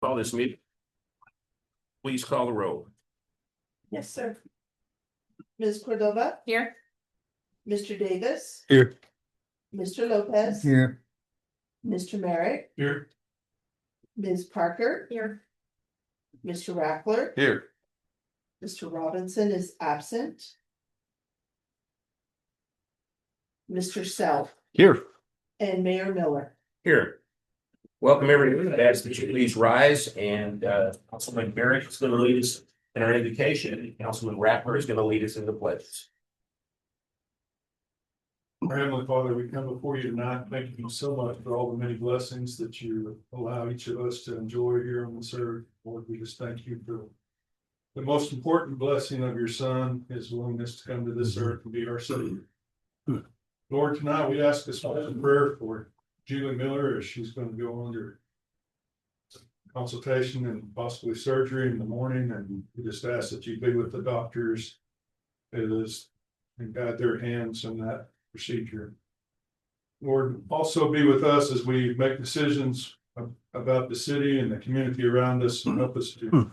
Call this meeting. Please call the roll. Yes, sir. Ms. Cordova? Here. Mr. Davis? Here. Mr. Lopez? Here. Mr. Merrick? Here. Ms. Parker? Here. Mr. Rackler? Here. Mr. Robinson is absent. Mr. Self Here. and Mayor Miller. Here. Welcome everyone. I'd ask that you please rise, and Councilman Barrett is going to lead us in our invocation, and Councilman Rattler is going to lead us in the pledges. Our Heavenly Father, we come before you tonight, thanking you so much for all the many blessings that you allow each of us to enjoy here on this earth. Lord, we just thank you for the most important blessing of your Son, his willingness to come to this earth and be our Savior. Lord, tonight we ask a special prayer for Julie Miller as she's going to go under consultation and possibly surgery in the morning, and we just ask that you be with the doctors and guide their hands in that procedure. Lord, also be with us as we make decisions about the city and the community around us, and help us to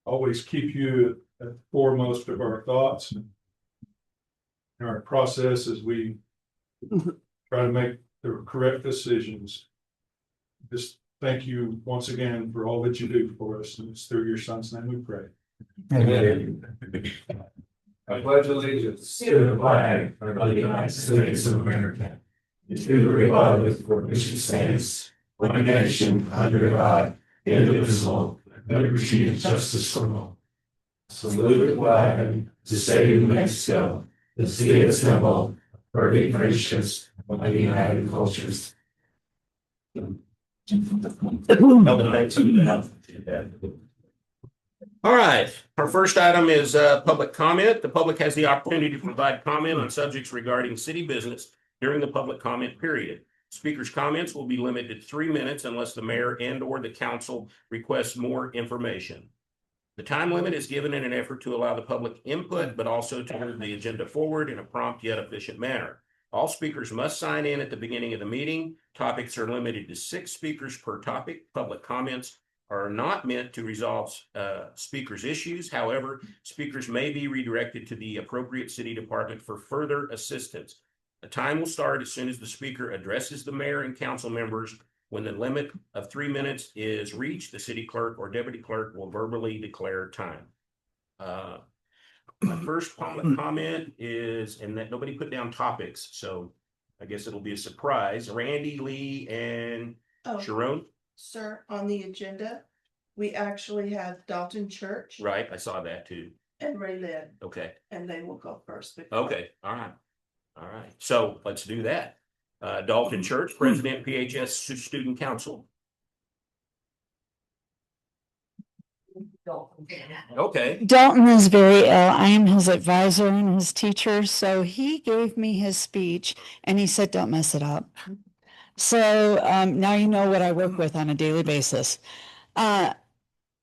always keep you at the foremost of our thoughts and our process as we try to make the correct decisions. Just thank you once again for all that you do for us, and it's through your Son's name we pray. Amen. I pledge allegiance to the flag of the United States of America, and to the republic for which it stands, one nation under God, indivisible, with liberty and justice for all. Salute the flag to state of Mexico, the city of symbol, perfect gracious, by the united cultures. All right, our first item is public comment. The public has the opportunity to provide comment on subjects regarding city business during the public comment period. Speakers' comments will be limited to 3 minutes unless the mayor and/or the council requests more information. The time limit is given in an effort to allow the public input, but also to move the agenda forward in a prompt yet efficient manner. All speakers must sign in at the beginning of the meeting. Topics are limited to 6 speakers per topic. Public comments are not meant to resolve speakers' issues. However, speakers may be redirected to the appropriate city department for further assistance. The time will start as soon as the speaker addresses the mayor and council members. When the limit of 3 minutes is reached, the city clerk or deputy clerk will verbally declare time. My first public comment is, and that nobody put down topics, so I guess it'll be a surprise. Randy, Lee, and Oh, Sharon. sir, on the agenda, we actually have Dalton Church Right, I saw that too. and Ray Lynn, Okay, and they will go first. okay, all right. All right, so let's do that. Dalton Church, President, PHS Student Council. Okay, Dalton is very ill. I am his advisor and his teacher, so he gave me his speech and he said, don't mess it up. So now you know what I work with on a daily basis.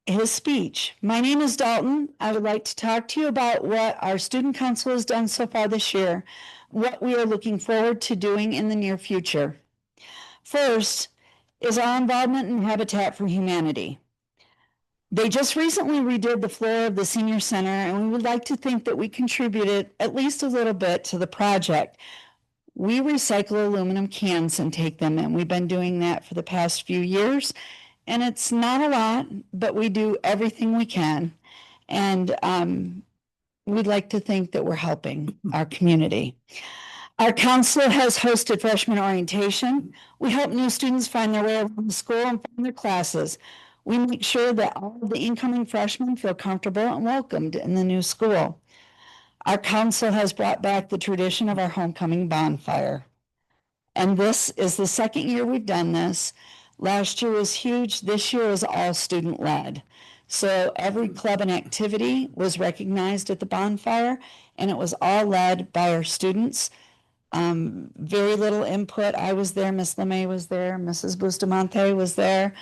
His speech. My name is Dalton. I would like to talk to you about what our student council has done so far this year, what we are looking forward to doing in the near future. First is our involvement in Habitat for Humanity. They just recently redid the floor of the senior center, and we would like to think that we contributed at least a little bit to the project. We recycle aluminum cans and take them in. We've been doing that for the past few years, and it's not a lot, but we do everything we can. And we'd like to think that we're helping our community. Our council has hosted freshman orientation. We help new students find their way around the school and find their classes. We make sure that all of the incoming freshmen feel comfortable and welcomed in the new school. Our council has brought back the tradition of our homecoming bonfire. And this is the second year we've done this. Last year was huge. This year is all student led. So every club and activity was recognized at the bonfire, and it was all led by our students. Very little input. I was there, Miss LeMay was there, Mrs. Bustamante was there.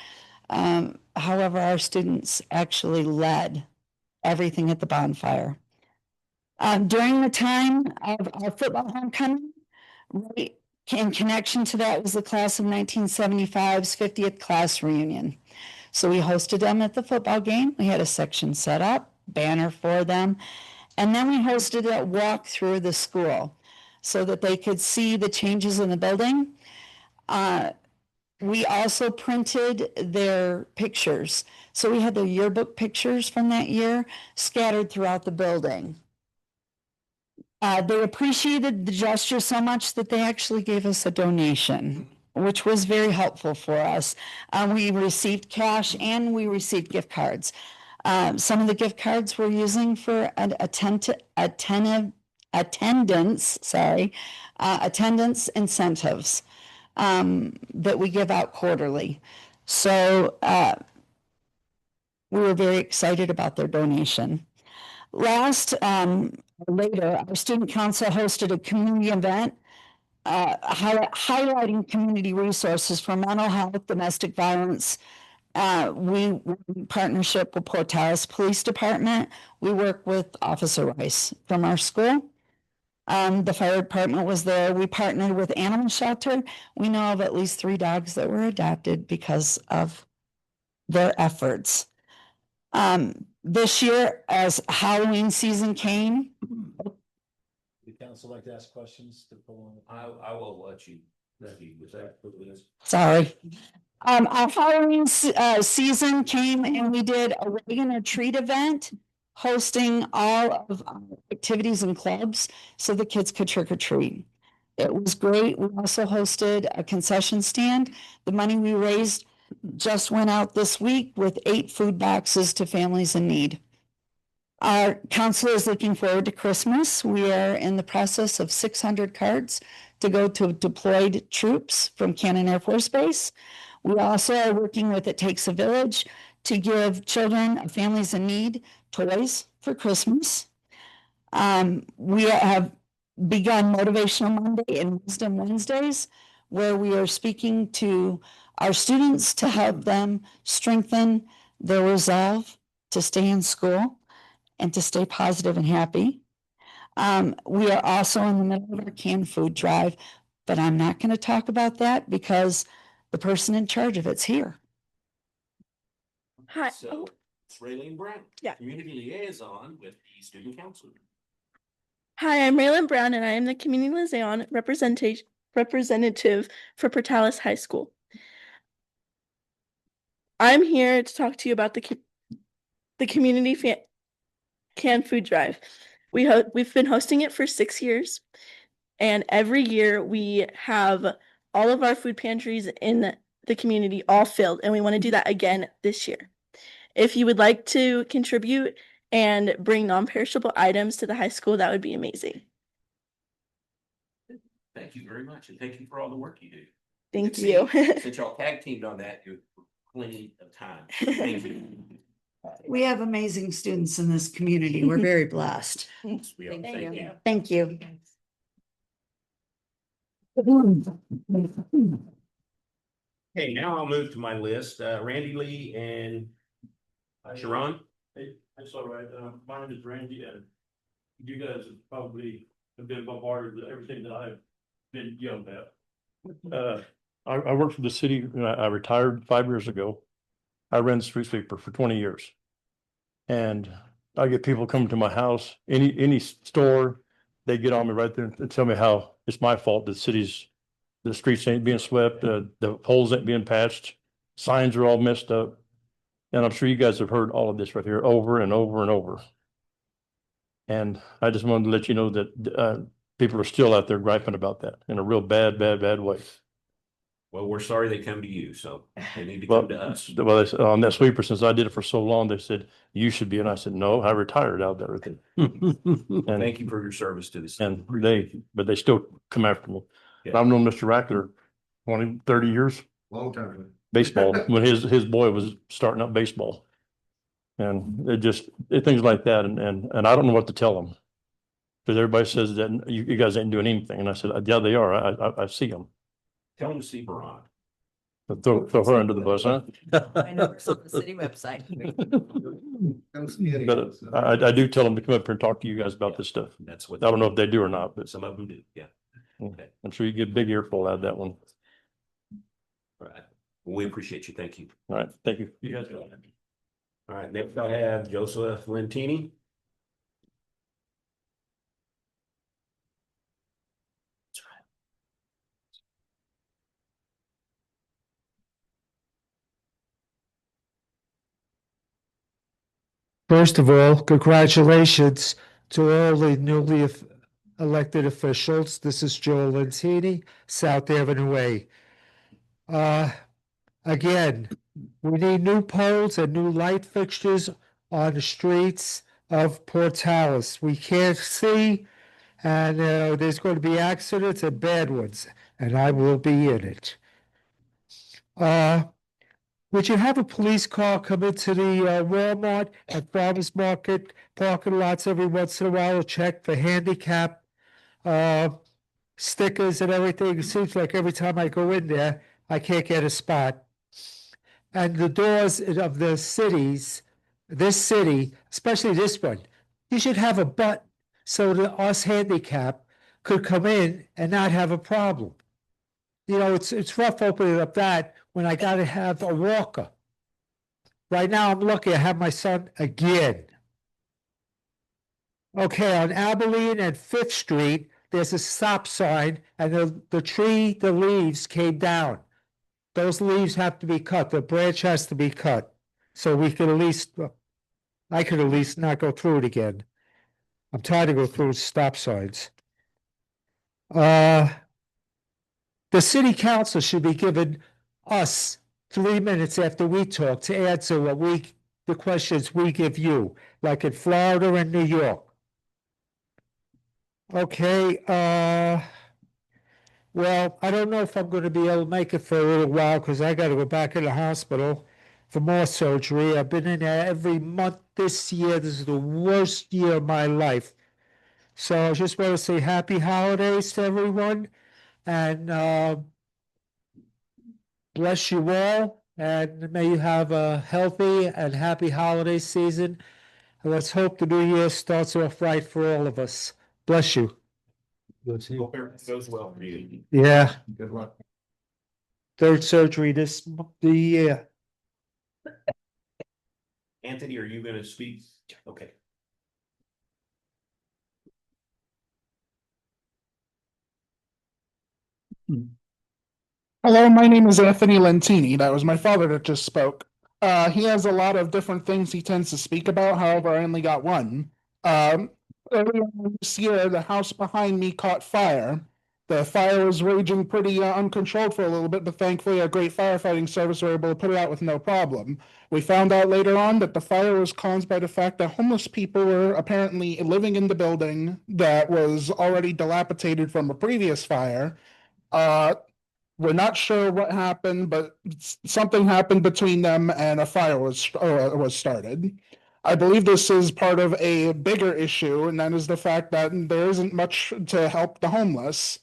However, our students actually led everything at the bonfire. During the time of our football homecoming, right in connection to that was the class of 1975's 50th class reunion. So we hosted them at the football game. We had a section set up, banner for them. And then we hosted a walk through the school so that they could see the changes in the building. We also printed their pictures. So we had their yearbook pictures from that year scattered throughout the building. They appreciated the gesture so much that they actually gave us a donation, which was very helpful for us. We received cash and we received gift cards. Some of the gift cards we're using for attendance incentives that we give out quarterly. So we were very excited about their donation. Later, our student council hosted a community event highlighting community resources for mental health, domestic violence. We work in partnership with Portales Police Department. We work with Officer Rice from our school. The fire department was there. We partnered with Animal Shelter. We know of at least 3 dogs that were adopted because of their efforts. This year, as Halloween season came. The council like to ask questions to pull on. I will let you. Was that? Sorry. Our Halloween season came and we did a wagon or treat event, hosting all of our activities and clubs so the kids could trick or treat. It was great. We also hosted a concession stand. The money we raised just went out this week with 8 food boxes to families in need. Our council is looking forward to Christmas. We are in the process of 600 cards to go to deployed troops from Cannon Air Force Base. We also are working with It Takes a Village to give children and families in need toys for Christmas. We have begun Motivational Monday and Wisdom Wednesdays, where we are speaking to our students to help them strengthen their resolve to stay in school and to stay positive and happy. We are also in the middle of our canned food drive, but I'm not going to talk about that because the person in charge of it's here. Hi. So it's Raylene Brown. Yeah. Community liaison with the student council. Hi, I'm Raylan Brown, and I am the community liaison representative for Portales High School. I'm here to talk to you about the community canned food drive. We've been hosting it for 6 years, and every year we have all of our food pantries in the community all filled, and we want to do that again this year. If you would like to contribute and bring non-perishable items to the high school, that would be amazing. Thank you very much, and thank you for all the work you do. Thank you. Since y'all tag teamed on that, you have plenty of time. Thank you. We have amazing students in this community. We're very blessed. Yes, we are. Thank you. Thank you. Okay, now I'll move to my list. Randy Lee and Sharon. Hey, that's all right. My name is Randy, and you guys have probably been bombarded with everything that I've been yelled at. I worked for the city. I retired 5 years ago. I ran the street sweeper for 20 years. And I get people coming to my house, any store, they get on me right there and tell me how it's my fault that the streets ain't being swept, the holes ain't being patched, signs are all messed up. And I'm sure you guys have heard all of this right here over and over and over. And I just wanted to let you know that people are still out there griping about that in a real bad way. Well, we're sorry they come to you, so they need to come to us. Well, they said, on that sweeper, since I did it for so long, they said, you should be. And I said, no, I retired out there. And, Thank you for your service to the city. but they still come after me. Yeah. I've known Mr. Rackler 20, 30 years, Long time. baseball, when his boy was starting up baseball. And things like that. And I don't know what to tell them. Because everybody says that you guys ain't doing anything. And I said, yeah, they are. I see them. Tell them to see Veron. But throw her under the bus, huh? I know it's on the city website. But I do tell them to come up here and talk to you guys about this stuff. That's what. I don't know if they do or not, but Some of them do, yeah. Okay. I'm sure you get a big earful out of that one. All right. We appreciate you. Thank you. All right, thank you. You guys go ahead. All right, next I have Joseph Lentini. First of all, congratulations to all the newly elected officials. This is Joe Lentini, South Avenue A. Again, we need new poles and new light fixtures on the streets of Port Alice. We can't see, and there's going to be accidents and bad ones, and I will be in it. Would you have a police car come into the Walmart and farmers market parking lots every once in a while to check for handicap stickers and everything? It seems like every time I go in there, I can't get a spot. And the doors of the cities, this city, especially this one, you should have a button so that us handicap could come in and not have a problem. You know, it's rough opening up that when I gotta have a walker. Right now, I'm lucky I have my son again. Okay, on Abilene and Fifth Street, there's a stop sign and the leaves came down. Those leaves have to be cut, the branch has to be cut. So we could at least, I could at least not go through it again. I'm tired of go through stop signs. The city council should be giving us 3 minutes after we talk to answer the questions we give you, like in Florida and New York. Okay, well, I don't know if I'm gonna be able to make it for a little while, because I gotta go back in the hospital for more surgery. I've been in there every month this year. This is the worst year of my life. So I just want to say happy holidays to everyone, and bless you all, and may you have a healthy and happy holiday season. And let's hope the new year starts off right for all of us. Bless you. Hope everything goes well for you. Yeah, Good luck. third surgery the year. Anthony, are you gonna speak? Okay. Hello, my name is Anthony Lentini. That was my father that just spoke. He has a lot of different things he tends to speak about. However, I only got one. Earlier this year, the house behind me caught fire. The fire was raging pretty uncontrolled for a little bit, but thankfully, our great firefighting service were able to put it out with no problem. We found out later on that the fire was caused by the fact that homeless people were apparently living in the building that was already dilapidated from a previous fire. We're not sure what happened, but something happened between them and a fire was started. I believe this is part of a bigger issue, and that is the fact that there isn't much to help the homeless.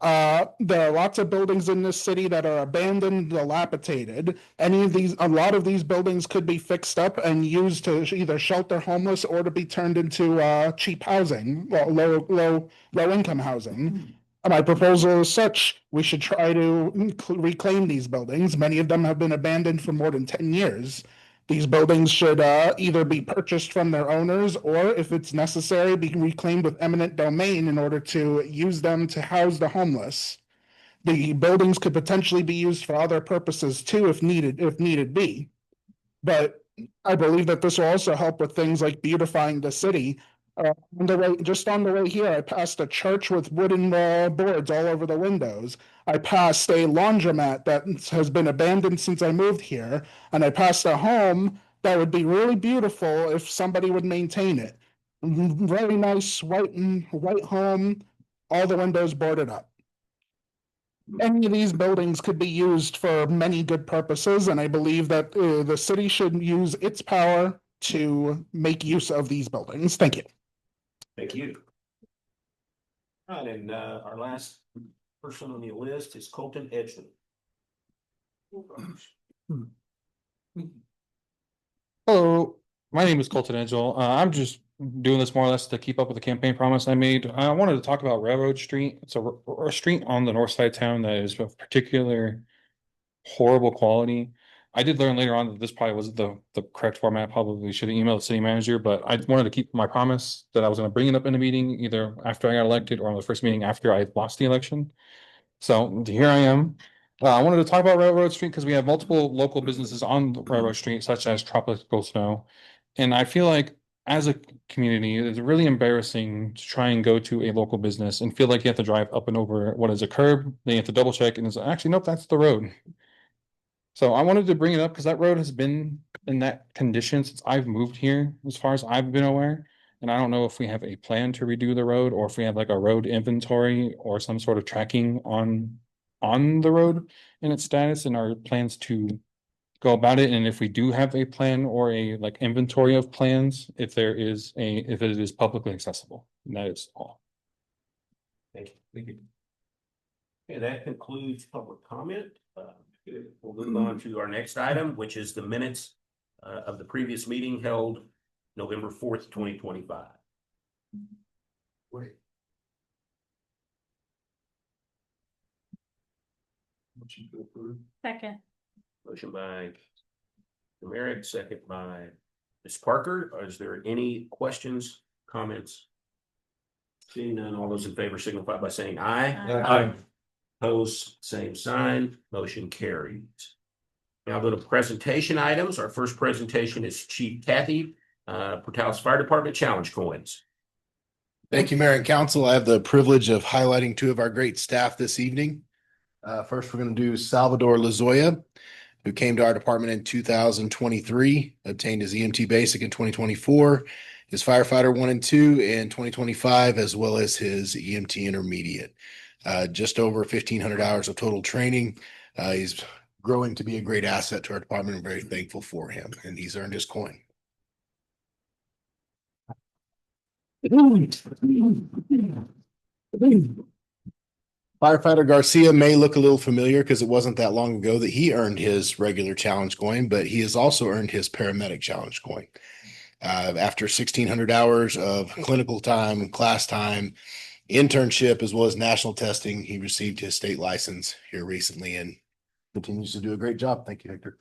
There are lots of buildings in this city that are abandoned, dilapidated. A lot of these buildings could be fixed up and used to either shelter homeless or to be turned into cheap housing, well, low income housing. My proposal is such, we should try to reclaim these buildings. Many of them have been abandoned for more than 10 years. These buildings should either be purchased from their owners or, if it's necessary, be reclaimed with eminent domain in order to use them to house the homeless. The buildings could potentially be used for other purposes too, if needed be. But I believe that this will also help with things like beautifying the city. Just on the way here, I passed a church with wooden boards all over the windows. I passed a laundromat that has been abandoned since I moved here, and I passed a home that would be really beautiful if somebody would maintain it. Very nice white home, all the windows boarded up. Any of these buildings could be used for many good purposes, and I believe that the city should use its power to make use of these buildings. Thank you. Thank you. All right, and our last person on the list is Colton Edgeman. Hello, my name is Colton Edgel. I'm just doing this more or less to keep up with the campaign promise I made. I wanted to talk about Railroad Street. It's a street on the north side of town that is of particular horrible quality. I did learn later on that this probably wasn't the correct format. Probably should have emailed the city manager, but I wanted to keep my promise that I was going to bring it up in a meeting either after I got elected or on the first meeting after I lost the election. So here I am. I wanted to talk about Railroad Street because we have multiple local businesses on Railroad Street, such as Tropical Snow. And I feel like as a community, it's really embarrassing to try and go to a local business and feel like you have to drive up and over what is a curb, then you have to double check, and it's actually, nope, that's the road. So I wanted to bring it up because that road has been in that condition since I've moved here, as far as I've been aware. And I don't know if we have a plan to redo the road or if we have like a road inventory or some sort of tracking on the road and its status and our plans to go about it. And if we do have a plan or a like inventory of plans, if it is publicly accessible. And that is all. Thank you. Thank you. Okay, that concludes public comment. We'll move on to our next item, which is the minutes of the previous meeting held November 4th, 2025. Wait. Second. Motion by Merrick, second by Ms. Parker. Is there any questions, comments? Seeing none, all those in favor signify by saying aye. Aye. Opposed, same sign, motion carries. Now go to presentation items. Our first presentation is Chief Kathy, Portales Fire Department Challenge Coins. Thank you, Mayor and Council. I have the privilege of highlighting two of our great staff this evening. First, we're going to do Salvador Lozoya, who came to our department in 2023, obtained his EMT basic in 2024, his firefighter 1 and 2 in 2025, as well as his EMT intermediate. Just over 1,500 hours of total training. He's growing to be a great asset to our department. I'm very thankful for him, and he's earned his coin. Firefighter Garcia may look a little familiar because it wasn't that long ago that he earned his regular challenge coin, but he has also earned his paramedic challenge coin. After 1,600 hours of clinical time, class time, internship, as well as national testing, he received his state license here recently and continues to do a great job. Thank you, Hector.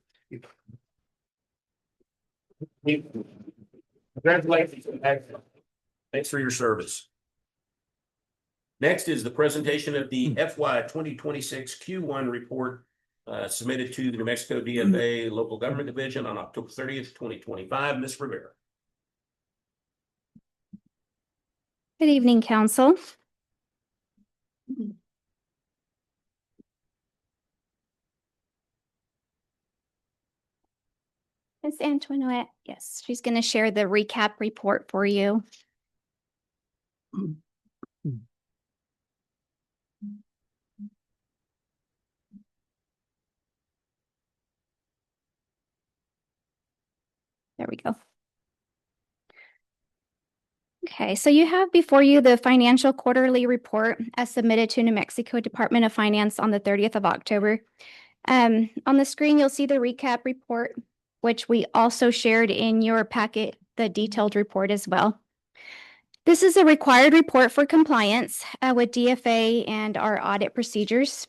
Congratulations. Thanks for your service. Next is the presentation of the FY 2026 Q1 report submitted to the New Mexico DFA Local Government Division on October 30th, 2025. Ms. Rivera. Good evening, Council. Ms. Antoinette, yes, she's going to share the recap report for you. There we go. Okay, so you have before you the financial quarterly report as submitted to New Mexico Department of Finance on the 30th of October. On the screen, you'll see the recap report, which we also shared in your packet, the detailed report as well. This is a required report for compliance with DFA and our audit procedures.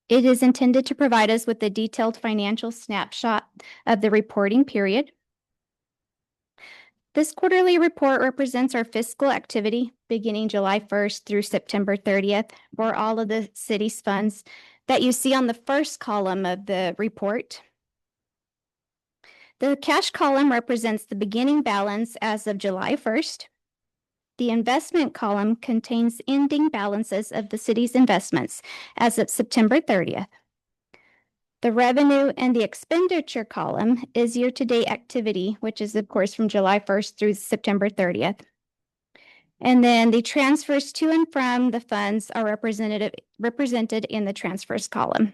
It is intended to provide us with a detailed financial snapshot of the reporting period. This quarterly report represents our fiscal activity beginning July 1st through September 30th for all of the city's funds that you see on the first column of the report. The cash column represents the beginning balance as of July 1st. The investment column contains ending balances of the city's investments as of September 30th. The revenue and the expenditure column is year-to-date activity, which is, of course, from July 1st through September 30th. And then the transfers to and from the funds are represented in the transfers column.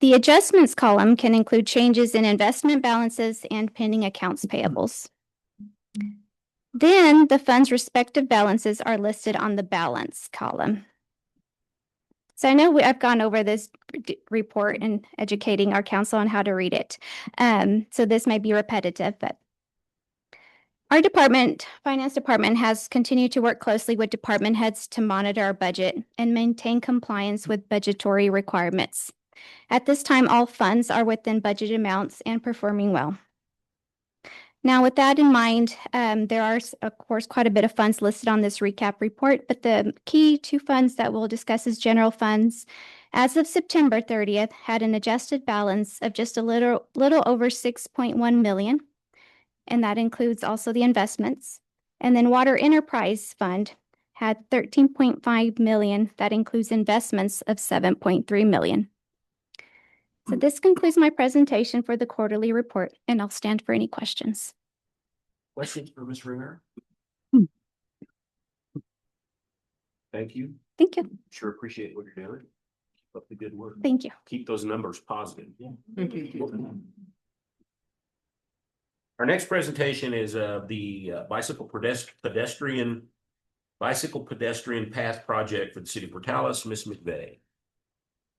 The adjustments column can include changes in investment balances and pending accounts payables. Then the fund's respective balances are listed on the balance column. So I know I've gone over this report and educating our council on how to read it. So this may be repetitive, but Our finance department has continued to work closely with department heads to monitor our budget and maintain compliance with budgetary requirements. At this time, all funds are within budget amounts and performing well. Now, with that in mind, there are, of course, quite a bit of funds listed on this recap report, but the key two funds that we'll discuss is general funds. As of September 30th, had an adjusted balance of just a little over 6.1 million. And that includes also the investments. And then Water Enterprise Fund had 13.5 million. That includes investments of 7.3 million. So this concludes my presentation for the quarterly report, and I'll stand for any questions. Questions for Ms. Ringer? Thank you. Thank you. Sure appreciate what you're doing. Keep up the good work. Thank you. Keep those numbers positive. Our next presentation is the bicycle pedestrian path project for the city of Portales, Ms. McVeigh.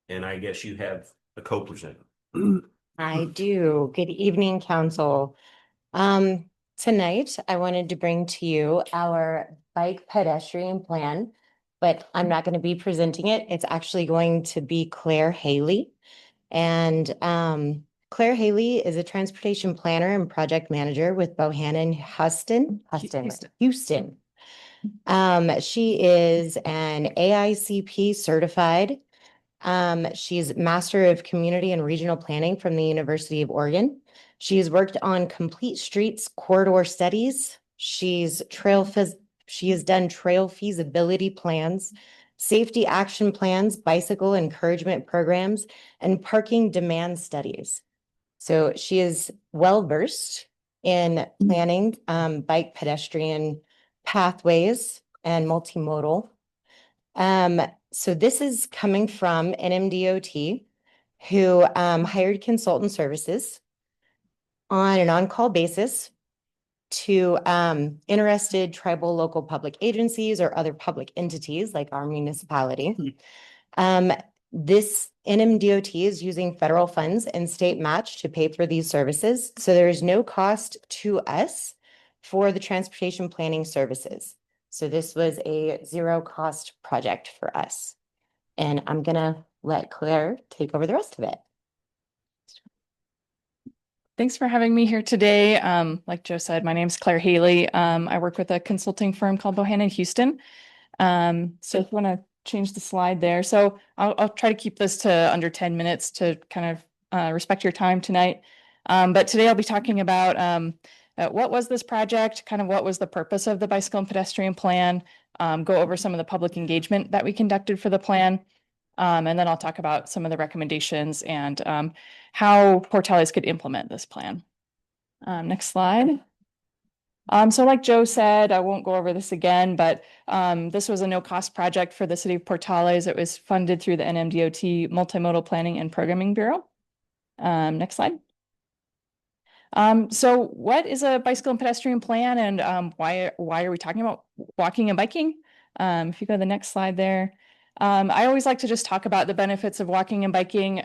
And I guess you have a co-presenter. I do. Good evening, council. Tonight, I wanted to bring to you our bike pedestrian plan, but I'm not going to be presenting it. It's actually going to be Claire Haley. And Claire Haley is a transportation planner and project manager with Bohannon Houston. She is an AICP certified. She's Master of Community and Regional Planning from the University of Oregon. She's worked on complete streets corridor studies. She has done trail feasibility plans, safety action plans, bicycle encouragement programs, and parking demand studies. So she is well versed in planning bike pedestrian pathways and multimodal. So this is coming from NMDOT, who hired consultant services on an on-call basis to interested tribal local public agencies or other public entities like our municipality. This NMDOT is using federal funds and state match to pay for these services. So there is no cost to us for the transportation planning services. So this was a zero cost project for us. And I'm gonna let Claire take over the rest of it. Thanks for having me here today. Like Joe said, my name is Claire Haley. I work with a consulting firm called Bohannon Houston. So if you want to change the slide there. So I'll try to keep this to under 10 minutes to kind of respect your time tonight. But today I'll be talking about what was this project, kind of what was the purpose of the bicycle and pedestrian plan, go over some of the public engagement that we conducted for the plan. And then I'll talk about some of the recommendations and how Portales could implement this plan. Next slide. So like Joe said, I won't go over this again, but this was a no-cost project for the city of Portales. It was funded through the NMDOT Multimodal Planning and Programming Bureau. Next slide. So what is a bicycle and pedestrian plan, and why are we talking about walking and biking? If you go to the next slide there. I always like to just talk about the benefits of walking and biking.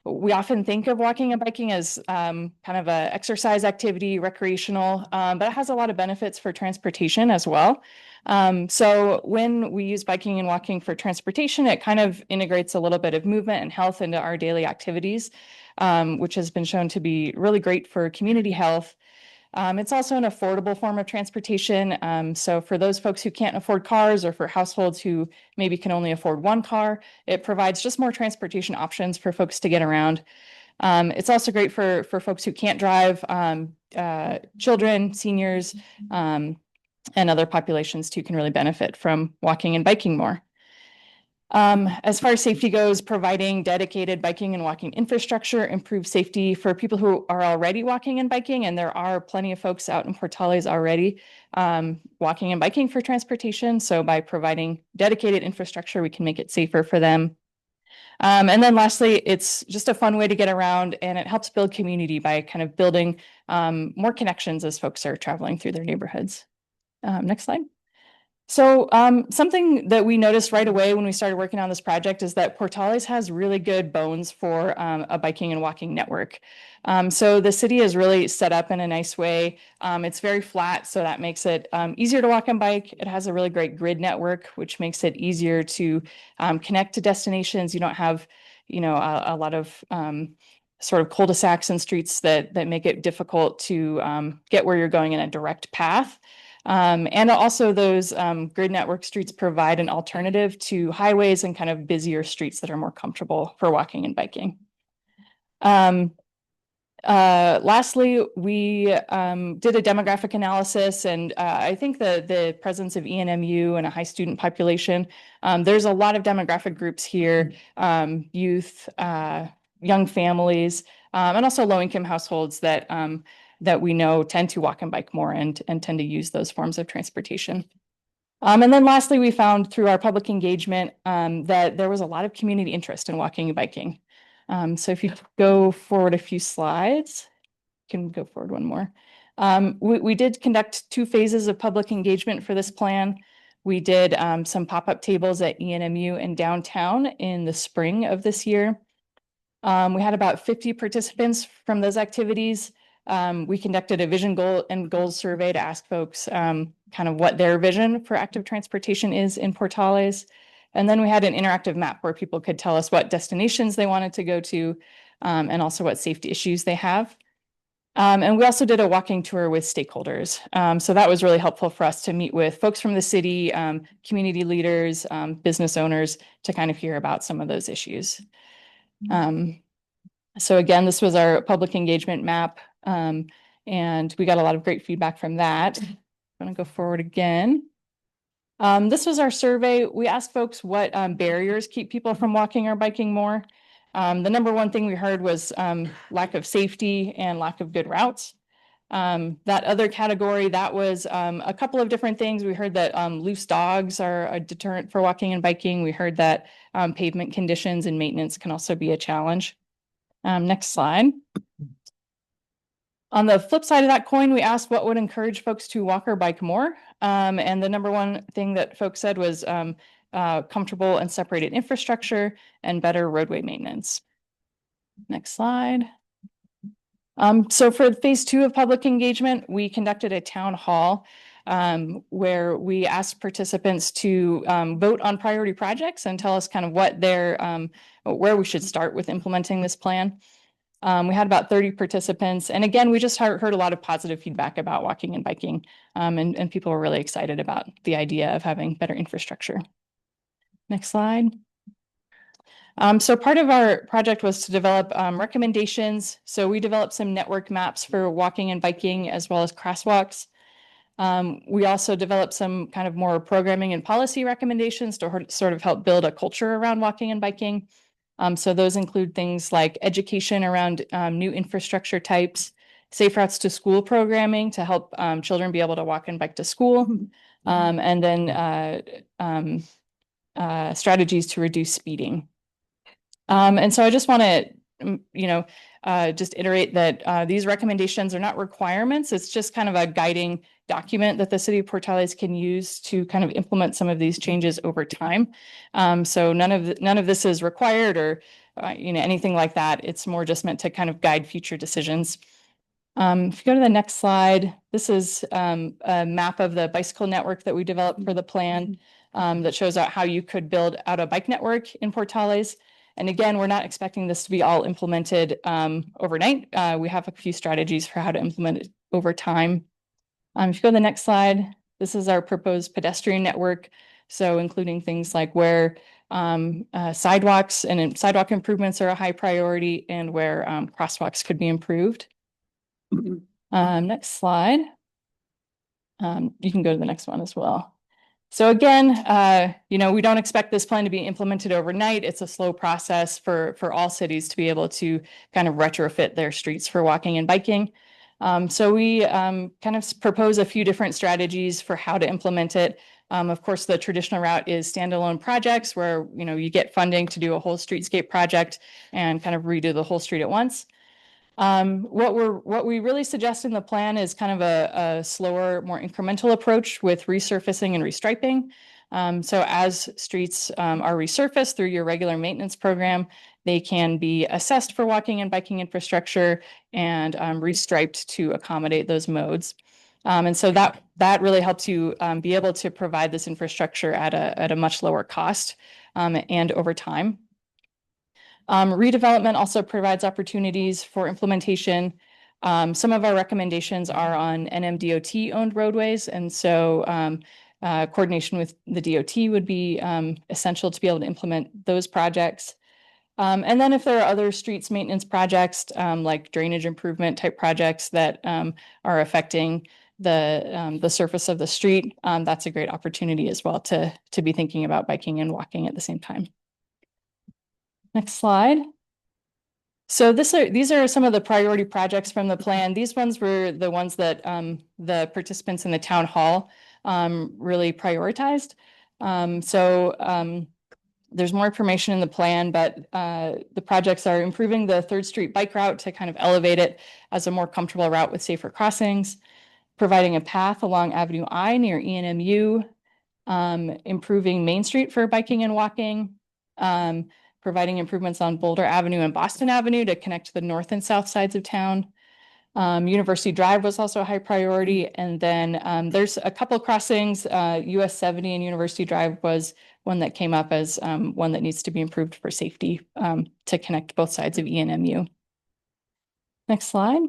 We often think of walking and biking as kind of a exercise activity, recreational, but it has a lot of benefits for transportation as well. So when we use biking and walking for transportation, it kind of integrates a little bit of movement and health into our daily activities, which has been shown to be really great for community health. It's also an affordable form of transportation. So for those folks who can't afford cars, or for households who maybe can only afford one car, it provides just more transportation options for folks to get around. It's also great for folks who can't drive, children, seniors, and other populations too can really benefit from walking and biking more. As far as safety goes, providing dedicated biking and walking infrastructure improves safety for people who are already walking and biking, and there are plenty of folks out in Portales already walking and biking for transportation. So by providing dedicated infrastructure, we can make it safer for them. And then lastly, it's just a fun way to get around, and it helps build community by kind of building more connections as folks are traveling through their neighborhoods. Next slide. So something that we noticed right away when we started working on this project is that Portales has really good bones for a biking and walking network. So the city is really set up in a nice way. It's very flat, so that makes it easier to walk and bike. It has a really great grid network, which makes it easier to connect to destinations. You don't have, a lot of sort of cul-de-sacs and streets that make it difficult to get where you're going in a direct path. And also those grid network streets provide an alternative to highways and kind of busier streets that are more comfortable for walking and biking. Lastly, we did a demographic analysis, and I think the presence of ENMU and a high student population, there's a lot of demographic groups here, youth, young families, and also low-income households that we know tend to walk and bike more and tend to use those forms of transportation. And then lastly, we found through our public engagement that there was a lot of community interest in walking and biking. So if you go forward a few slides, you can go forward one more. We did conduct 2 phases of public engagement for this plan. We did some pop-up tables at ENMU and downtown in the spring of this year. We had about 50 participants from those activities. We conducted a vision goal and goals survey to ask folks kind of what their vision for active transportation is in Portales. And then we had an interactive map where people could tell us what destinations they wanted to go to and also what safety issues they have. And we also did a walking tour with stakeholders. So that was really helpful for us to meet with folks from the city, community leaders, business owners to kind of hear about some of those issues. So again, this was our public engagement map. And we got a lot of great feedback from that. I'm going to go forward again. This was our survey. We asked folks what barriers keep people from walking or biking more. The number one thing we heard was lack of safety and lack of good routes. That other category, that was a couple of different things. We heard that loose dogs are a deterrent for walking and biking. We heard that pavement conditions and maintenance can also be a challenge. Next slide. On the flip side of that coin, we asked what would encourage folks to walk or bike more. And the number one thing that folks said was comfortable and separated infrastructure and better roadway maintenance. Next slide. So for phase 2 of public engagement, we conducted a town hall where we asked participants to vote on priority projects and tell us kind of what where we should start with implementing this plan. We had about 30 participants. And again, we just heard a lot of positive feedback about walking and biking. And people were really excited about the idea of having better infrastructure. Next slide. So part of our project was to develop recommendations. So we developed some network maps for walking and biking as well as crosswalks. We also developed some kind of more programming and policy recommendations to sort of help build a culture around walking and biking. So those include things like education around new infrastructure types, safe routes to school programming to help children be able to walk and bike to school, and then strategies to reduce speeding. And so I just want to, just iterate that these recommendations are not requirements. It's just kind of a guiding document that the city of Portales can use to kind of implement some of these changes over time. So none of this is required or anything like that. It's more just meant to kind of guide future decisions. If you go to the next slide, this is a map of the bicycle network that we developed for the plan that shows out how you could build out a bike network in Portales. And again, we're not expecting this to be all implemented overnight. We have a few strategies for how to implement it over time. If you go to the next slide, this is our proposed pedestrian network. So including things like where sidewalks and sidewalk improvements are a high priority and where crosswalks could be improved. Next slide. You can go to the next one as well. So again, we don't expect this plan to be implemented overnight. It's a slow process for all cities to be able to kind of retrofit their streets for walking and biking. So we kind of propose a few different strategies for how to implement it. Of course, the traditional route is standalone projects where, you get funding to do a whole streetscape project and kind of redo the whole street at once. What we really suggest in the plan is kind of a slower, more incremental approach with resurfacing and restriping. So as streets are resurfaced through your regular maintenance program, they can be assessed for walking and biking infrastructure and restriped to accommodate those modes. And so that really helps you be able to provide this infrastructure at a much lower cost and over time. Redevelopment also provides opportunities for implementation. Some of our recommendations are on NMDOT owned roadways, and so coordination with the DOT would be essential to be able to implement those projects. And then if there are other streets maintenance projects, like drainage improvement type projects that are affecting the surface of the street, that's a great opportunity as well to be thinking about biking and walking at the same time. Next slide. So these are some of the priority projects from the plan. These ones were the ones that the participants in the town hall really prioritized. There's more information in the plan, but the projects are improving the 3rd Street bike route to kind of elevate it as a more comfortable route with safer crossings, providing a path along Avenue I near ENMU, improving Main Street for biking and walking, providing improvements on Boulder Avenue and Boston Avenue to connect the north and south sides of town. University Drive was also a high priority. And then there's a couple crossings. US 70 and University Drive was one that came up as one that needs to be improved for safety to connect both sides of ENMU. Next slide.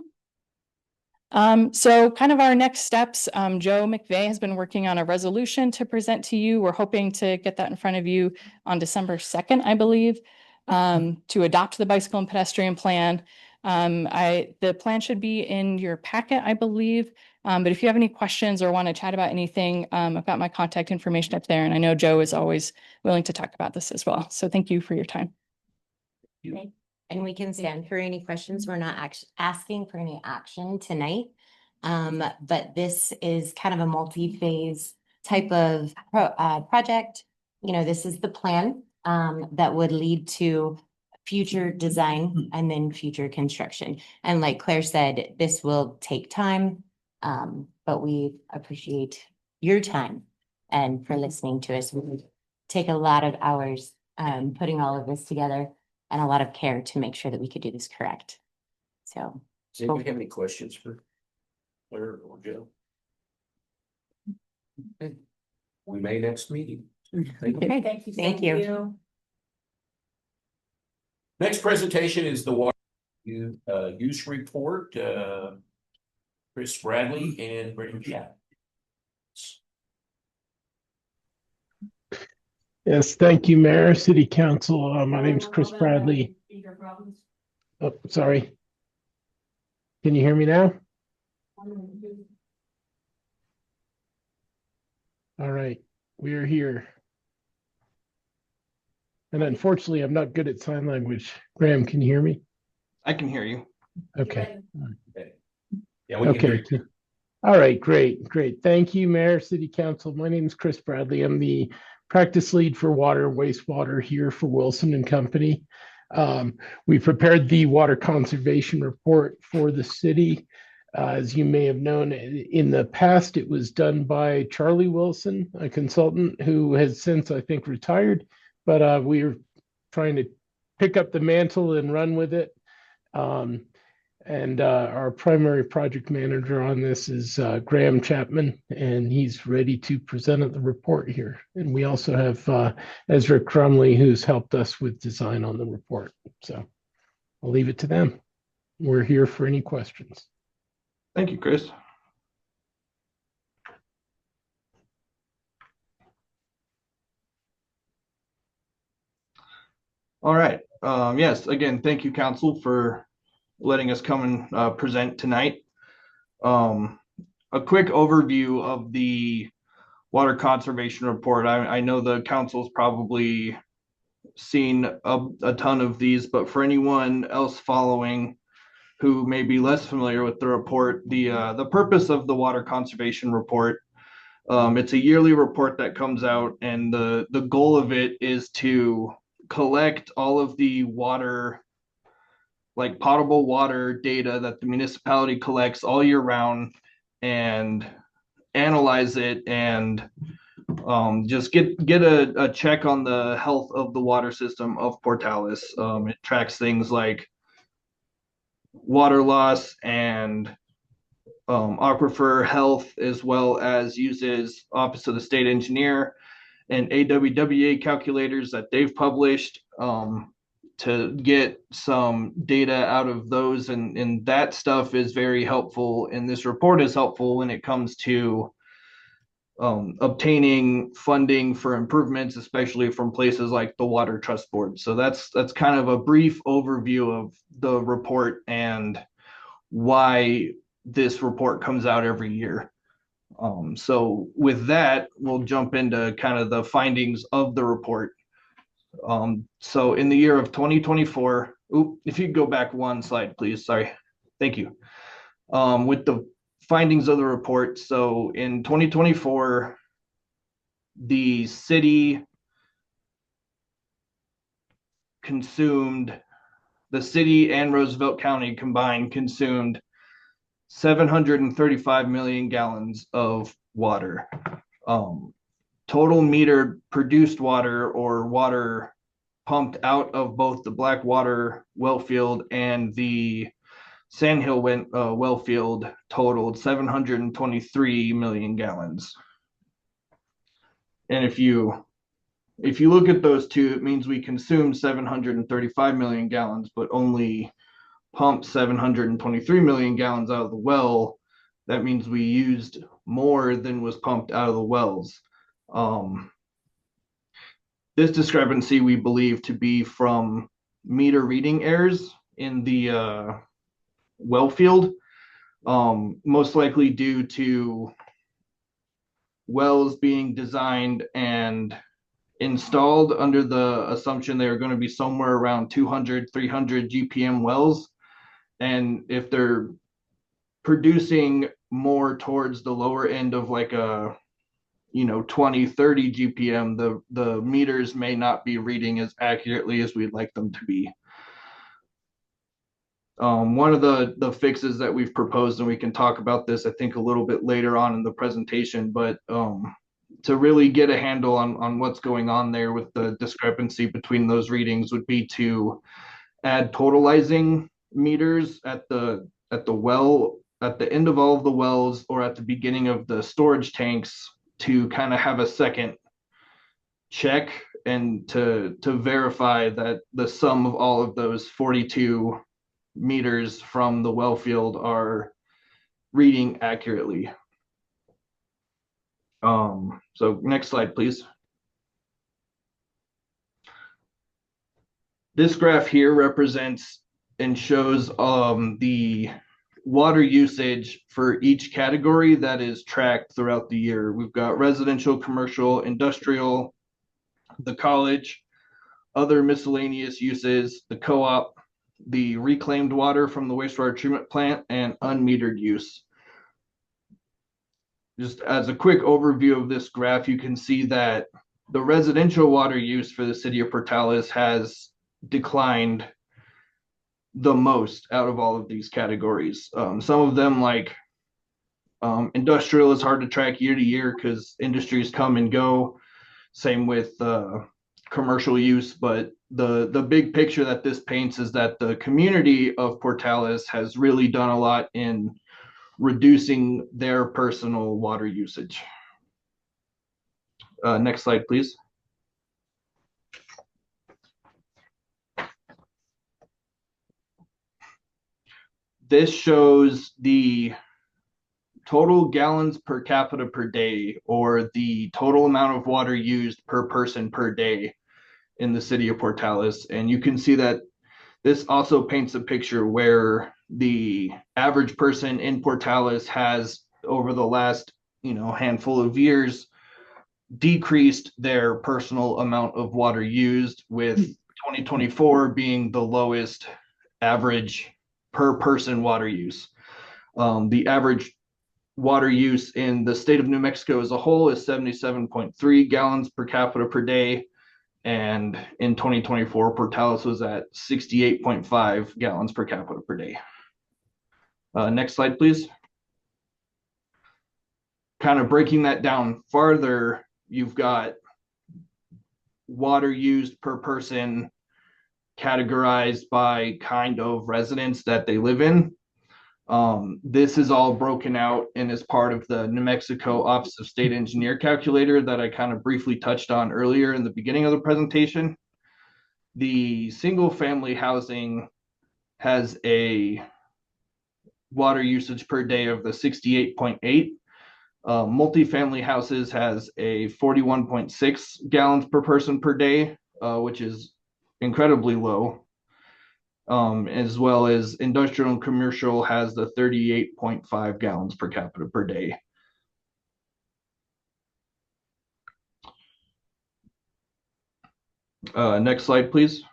So kind of our next steps, Joe McVeigh has been working on a resolution to present to you. We're hoping to get that in front of you on December 2nd, I believe, to adopt the bicycle and pedestrian plan. The plan should be in your packet, I believe. But if you have any questions or want to chat about anything, I've got my contact information up there. And I know Joe is always willing to talk about this as well. So thank you for your time. Okay. And we can stand for any questions. We're not asking for any action tonight. But this is kind of a multi-phase type of project. You know, this is the plan that would lead to future design and then future construction. And like Claire said, this will take time, but we appreciate your time and for listening to us. We take a lot of hours putting all of this together and a lot of care to make sure that we could do this correct. So. Does anybody have any questions for Claire or Joe? Okay. We may next meeting. Thank you. Okay, thank you. Thank you. Next presentation is the water use report. Chris Bradley and Brendan Chap. Yes, thank you, Mayor, City Council. My name is Chris Bradley. Oh, sorry. Can you hear me now? All right, we are here. And unfortunately, I'm not good at sign language. Graham, can you hear me? I can hear you. Okay. Yeah, we can hear you. All right, great. Thank you, Mayor, City Council. My name is Chris Bradley. I'm the practice lead for water and wastewater here for Wilson and Company. We prepared the water conservation report for the city. As you may have known, in the past, it was done by Charlie Wilson, a consultant who has since, I think, retired. But we're trying to pick up the mantle and run with it. And our primary project manager on this is Graham Chapman, and he's ready to present the report here. And we also have Ezra Crumley, who's helped us with design on the report. So I'll leave it to them. We're here for any questions. Thank you, Chris. All right. Yes, again, thank you, Council, for letting us come and present tonight. A quick overview of the water conservation report. I know the council's probably seen a ton of these, but for anyone else following who may be less familiar with the report, the purpose of the water conservation report, it's a yearly report that comes out, and the goal of it is to collect all of the water like potable water data that the municipality collects all year round and analyze it and just get a check on the health of the water system of Portales. It tracks things like water loss and aquifer health, as well as uses Office of the State Engineer and AWWA calculators that they've published to get some data out of those. And that stuff is very helpful. And this report is helpful when it comes to obtaining funding for improvements, especially from places like the Water Trust Board. So that's kind of a brief overview of the report and why this report comes out every year. So with that, we'll jump into kind of the findings of the report. So in the year of 2024, if you could go back one slide, please. Sorry. Thank you. With the findings of the report. So in 2024, the city and Roosevelt County combined consumed 735 million gallons of water. Total metered produced water, or water pumped out of both the Blackwater well field and the Sandhill well field, totaled 723 million gallons. And if you look at those two, it means we consumed 735 million gallons, but only pumped 723 million gallons out of the well. That means we used more than was pumped out of the wells. This discrepancy we believe to be from meter reading errors in the well field, most likely due to wells being designed and installed under the assumption they are going to be somewhere around 200, 300 GPM wells. And if they're producing more towards the lower end of like a 20, 30 GPM, the meters may not be reading as accurately as we'd like them to be. One of the fixes that we've proposed, and we can talk about this, I think, a little bit later on in the presentation, but to really get a handle on what's going on there with the discrepancy between those readings would be to add totalizing meters at the well, at the end of all of the wells, or at the beginning of the storage tanks, to kind of have a second check and to verify that the sum of all of those 42 meters from the well field are reading accurately. So next slide, please. This graph here represents and shows the water usage for each category that is tracked throughout the year. We've got residential, commercial, industrial, the college, other miscellaneous uses, the co-op, the reclaimed water from the wastewater treatment plant, and unmetered use. Just as a quick overview of this graph, you can see that the residential water use for the city of Portales has declined the most out of all of these categories. Some of them, like industrial, is hard to track year to year because industries come and go. Same with commercial use, but the big picture that this paints is that the community of Portales has really done a lot in reducing their personal water usage. Next slide, please. This shows the total gallons per capita per day, or the total amount of water used per person per day in the city of Portales. And you can see that this also paints a picture where the average person in Portales has, over the last handful of years, decreased their personal amount of water used, with 2024 being the lowest average per person water use. The average water use in the state of New Mexico as a whole is 77.3 gallons per capita per day, And in 2024, Portales was at 68.5 gallons per capita per day. Next slide, please. Kind of breaking that down farther, you've got water used per person categorized by kind of residence that they live in. This is all broken out and is part of the New Mexico Office of State Engineer calculator that I kind of briefly touched on earlier in the beginning of the presentation. The single family housing has a water usage per day of the 68.8. Multifamily houses has a 41.6 gallons per person per day, which is incredibly low. As well as industrial and commercial has the 38.5 gallons per capita per day. Next slide, please.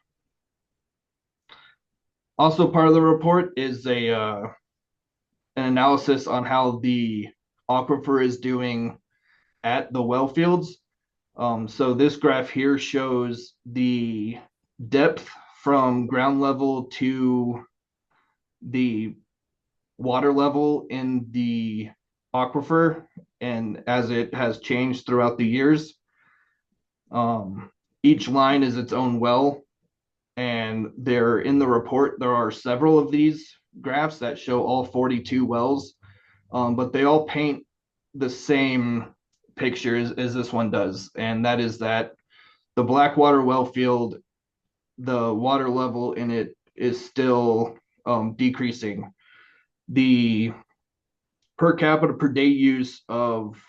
Also part of the report is an analysis on how the aquifer is doing at the well fields. So this graph here shows the depth from ground level to the water level in the aquifer, and as it has changed throughout the years. Each line is its own well, and there in the report there are several of these graphs that show all 42 wells, but they all paint the same picture as this one does, and that is that the Blackwater well field, the water level in it is still decreasing. The per capita per day use of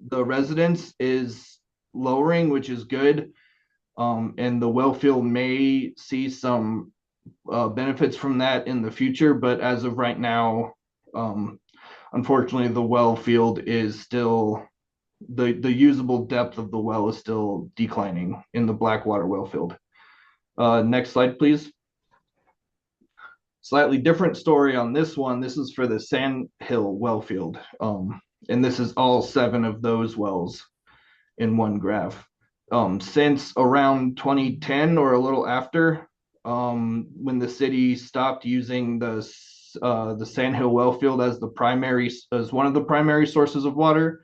the residents is lowering, which is good. And the well field may see some benefits from that in the future, but as of right now, unfortunately, the well field is still, the usable depth of the well is still declining in the Blackwater well field. Next slide, please. Slightly different story on this one. This is for the Sandhill well field. And this is all 7 of those wells in one graph. Since around 2010 or a little after, when the city stopped using the Sandhill well field as one of the primary sources of water,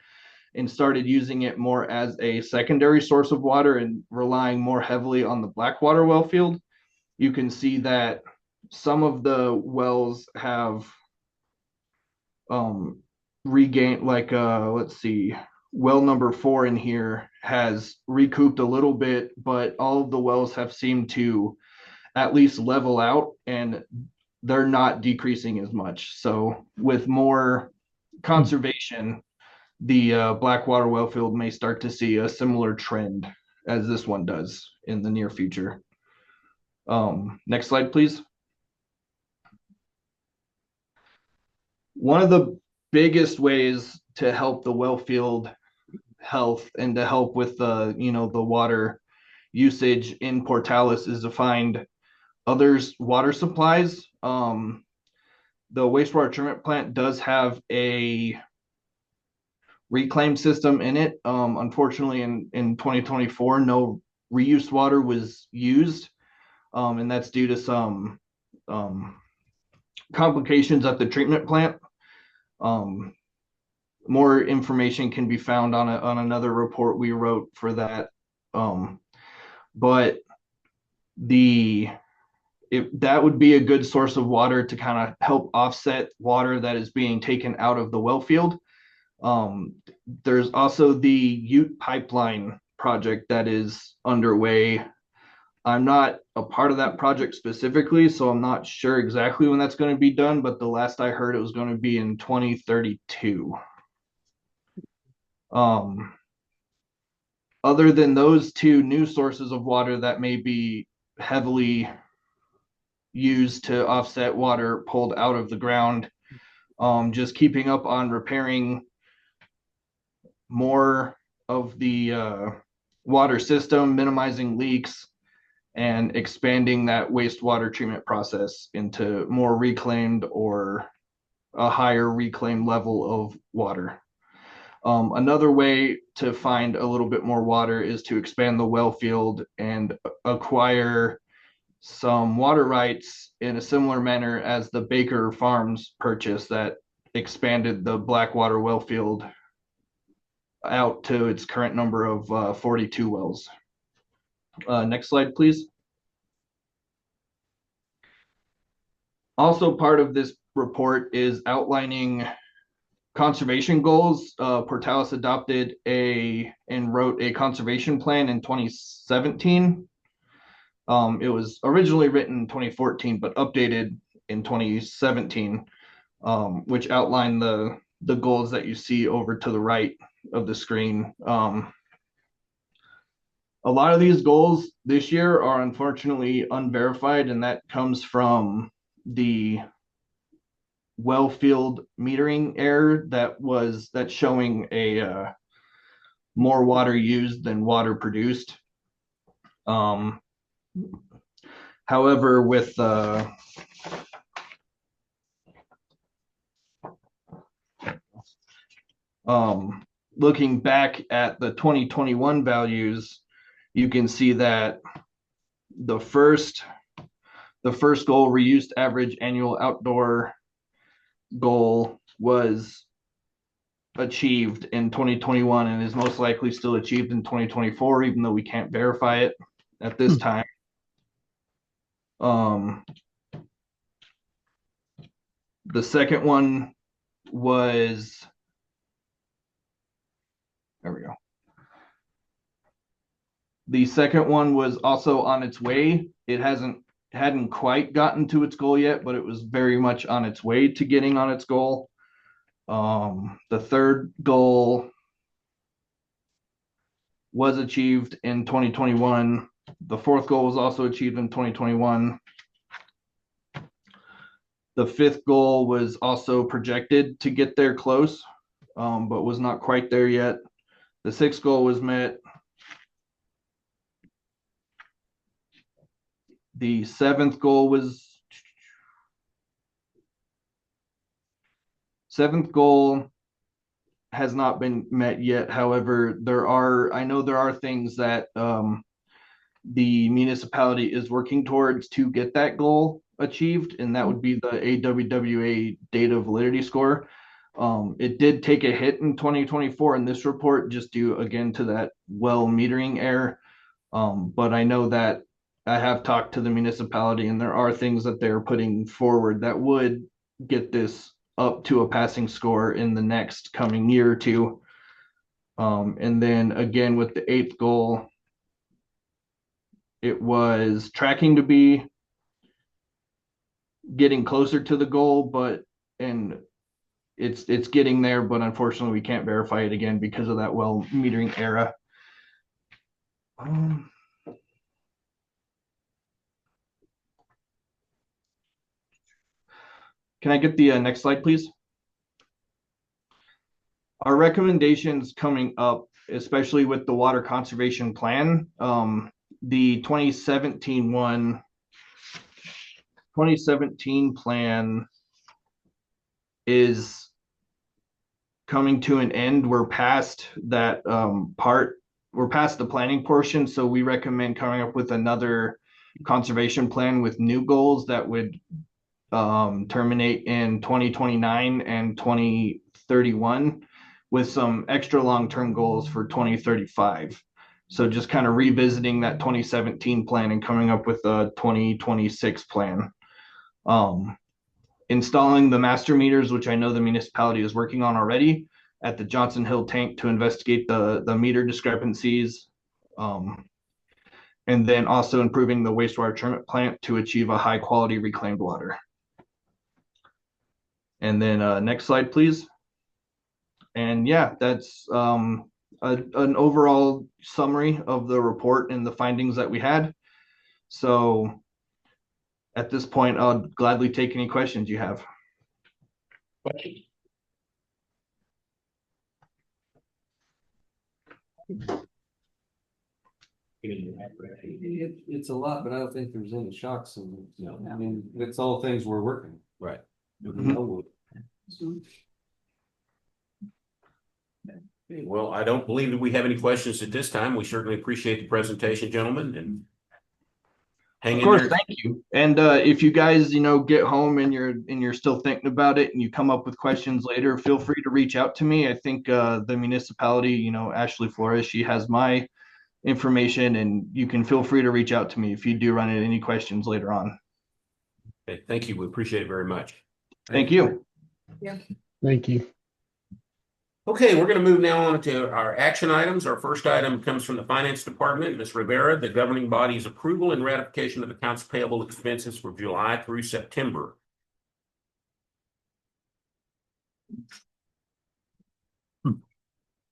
and started using it more as a secondary source of water and relying more heavily on the Blackwater well field, you can see that some of the wells have regained, like let's see, well number 4 in here has recouped a little bit, but all of the wells have seemed to at least level out, and they're not decreasing as much. So with more conservation, the Blackwater well field may start to see a similar trend as this one does in the near future. Next slide, please. One of the biggest ways to help the well field health and to help with the water usage in Portales is to find other water supplies. The wastewater treatment plant does have a reclaim system in it. Unfortunately, in 2024, no reuse water was used, and that's due to some complications at the treatment plant. More information can be found on another report we wrote for that. But that would be a good source of water to kind of help offset water that is being taken out of the well field. There's also the Ute pipeline project that is underway. I'm not a part of that project specifically, so I'm not sure exactly when that's going to be done, but the last I heard it was going to be in 2032. Other than those 2 new sources of water that may be heavily used to offset water pulled out of the ground, just keeping up on repairing more of the water system, minimizing leaks, and expanding that wastewater treatment process into more reclaimed or a higher reclaimed level of water. Another way to find a little bit more water is to expand the well field and acquire some water rights in a similar manner as the Baker Farms purchase that expanded the Blackwater well field out to its current number of 42 wells. Next slide, please. Also part of this report is outlining conservation goals. Portales adopted and wrote a conservation plan in 2017. It was originally written in 2014, but updated in 2017, which outlined the goals that you see over to the right of the screen. A lot of these goals this year are unfortunately unverified, and that comes from the well field metering error that's showing a more water used than water produced. However, with looking back at the 2021 values, you can see that the first goal, reduced average annual outdoor goal, was achieved in 2021 and is most likely still achieved in 2024, even though we can't verify it at this time. The second one was, there we go. The second one was also on its way. It hadn't quite gotten to its goal yet, but it was very much on its way to getting on its goal. The third goal was achieved in 2021. The fourth goal was also achieved in 2021. The fifth goal was also projected to get there close, but was not quite there yet. The sixth goal was met. The seventh goal has not been met yet. However, I know there are things that the municipality is working towards to get that goal achieved, and that would be the AWWA data validity score. It did take a hit in 2024 in this report, just due again to that well metering error. But I know that I have talked to the municipality, and there are things that they're putting forward that would get this up to a passing score in the next coming year or two. And then again, with the eighth goal, it was tracking to be getting closer to the goal, and it's getting there, but unfortunately we can't verify it again because of that well metering error. Can I get the next slide, please? Our recommendations coming up, especially with the water conservation plan, the 2017 plan is coming to an end. We're past that we're past the planning portion, so we recommend coming up with another conservation plan with new goals that would terminate in 2029 and 2031 with some extra long-term goals for 2035. So just kind of revisiting that 2017 plan and coming up with a 2026 plan. Installing the master meters, which I know the municipality is working on already at the Johnson Hill tank to investigate the meter discrepancies. And then also improving the wastewater treatment plant to achieve a high quality reclaimed water. And then next slide, please. And yeah, that's an overall summary of the report and the findings that we had. So at this point, I'll gladly take any questions you have. It's a lot, but I don't think there's any shocks. And I mean, it's all things we're working. Right. Well, I don't believe that we have any questions at this time. We certainly appreciate the presentation, gentlemen, and hang Of in course, there. thank you. And if you guys, get home and you're still thinking about it and you come up with questions later, feel free to reach out to me. I think the municipality, Ashley Flores, she has my information, and you can feel free to reach out to me if you do run into any questions later on. Okay, thank you. We appreciate it very much. Thank you. Yeah. Thank you. Okay, we're going to move now on to our action items. Our first item comes from the Finance Department. Ms. Rivera, the governing body's approval and ratification of accounts payable expenses for July through September.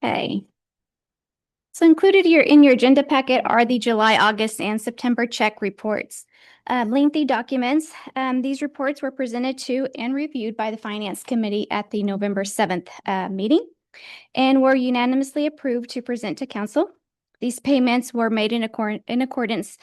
Okay. So included here in your agenda packet are the July, August, and September check reports. Lengthy documents. These reports were presented to and reviewed by the Finance Committee at the November 7th meeting and were unanimously approved to present to Council. These payments were made in accordance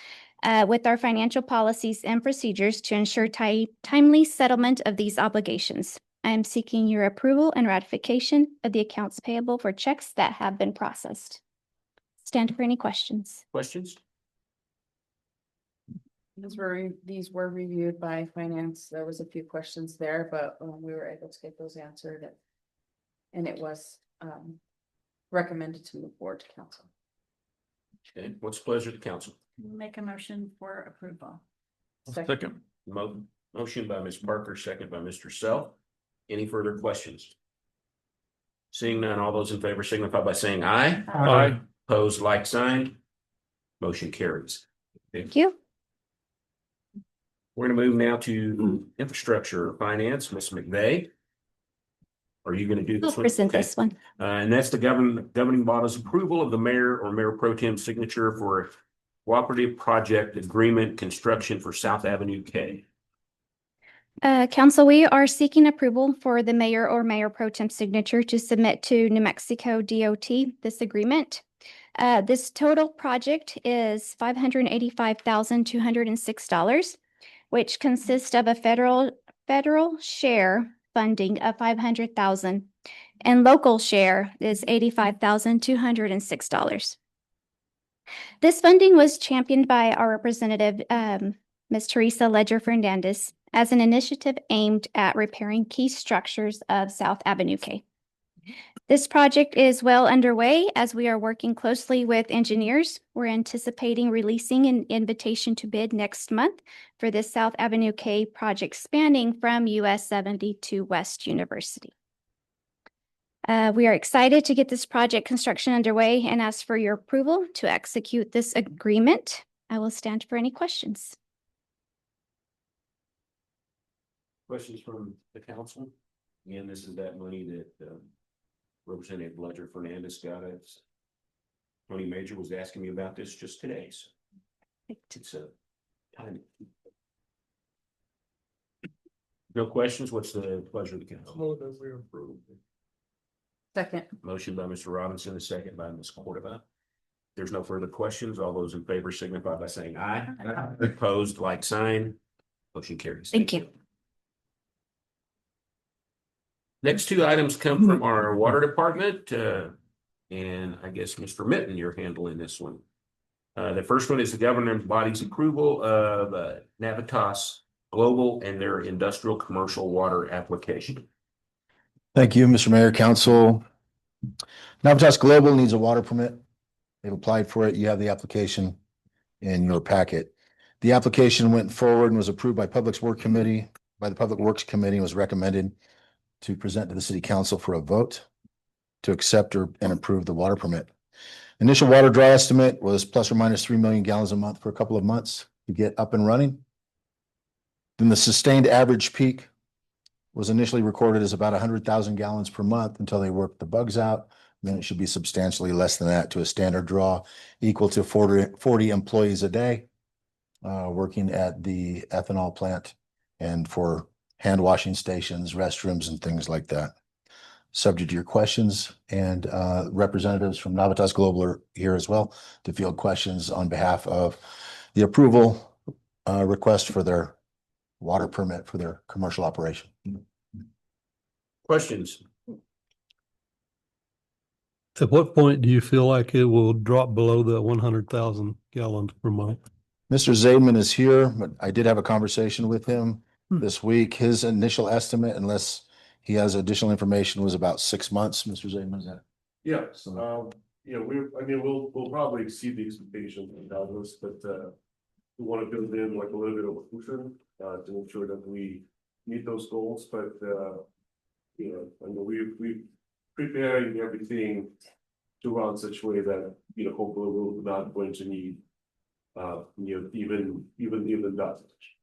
with our financial policies and procedures to ensure timely settlement of these obligations. I am seeking your approval and ratification of the accounts payable for checks that have been processed. Stand for any questions. Questions? These were reviewed by finance. There was a few questions there, but we were able to get those answered. And it was recommended to move forward to council. Okay, what's the pleasure of the council? Make a motion for approval. Second. Motion by Ms. Parker, second by Mr. Self. Any further questions? Seeing none, all those in favor signify by saying aye. Aye. Opposed, like sign. Motion carries. Thank you. We're going to move now to infrastructure finance. Ms. McVeigh. Are you going to do this I'll one? present Okay. this one. And that's the governing body's approval of the mayor or mayor pro tem signature for a cooperative project agreement construction for South Avenue K. Council, we are seeking approval for the mayor or mayor pro tem signature to submit to New Mexico DOT this agreement. This total project is $585,206, which consists of a federal share funding of $500,000 and local share is $85,206. This funding was championed by our representative, Ms. Teresa Ledger Fernandez, as an initiative aimed at repairing key structures of South Avenue K. This project is well underway as we are working closely with engineers. We're anticipating releasing an invitation to bid next month for this South Avenue K project spanning from US 70 to West University. We are excited to get this project construction underway and ask for your approval to execute this agreement. I will stand for any questions. Questions from the council? Again, this is that money that Representative Ledger Fernandez got us. Tony Major was asking me about this just today. So it's a time. No questions? What's the pleasure of the council? Second. Motion by Mr. Robinson, a second by Ms. Cordova. There's no further questions. All those in favor signify by saying aye. Aye. Opposed, like sign. Motion carries. Thank you. Next two items come from our water department, and I guess Mr. Mitten, you're handling this one. The first one is the governing body's approval of Navitas Global and their industrial commercial water application. Thank you, Mr. Mayor, Council. Navitas Global needs a water permit. They've applied for it. You have the application in your packet. The application went forward and was approved by the Public Works Committee, and was recommended to present to the City Council for a vote to accept and approve the water permit. Initial water draw estimate was plus or minus 3 million gallons a month for a couple of months to get up and running. Then the sustained average peak was initially recorded as about 100,000 gallons per month until they worked the bugs out. Then it should be substantially less than that to a standard draw equal to 40 employees a day working at the ethanol plant and for hand washing stations, restrooms, and things like that. Subject to your questions, and representatives from Navitas Global are here as well to field questions on behalf of the approval request for their water permit for their commercial operation. Questions? At what point do you feel like it will drop below the 100,000 gallons per month? Mr. Zaidman is here, but I did have a conversation with him this week. His initial estimate, unless he has additional information, was about 6 months. Mr. Zaidman, is that? Yeah, we'll probably exceed the expectations of Douglas, but we want to build in like a little bit of a cushion to make sure that we meet those goals, but we're preparing everything to run such a way that, hopefully we're not going to need even that much.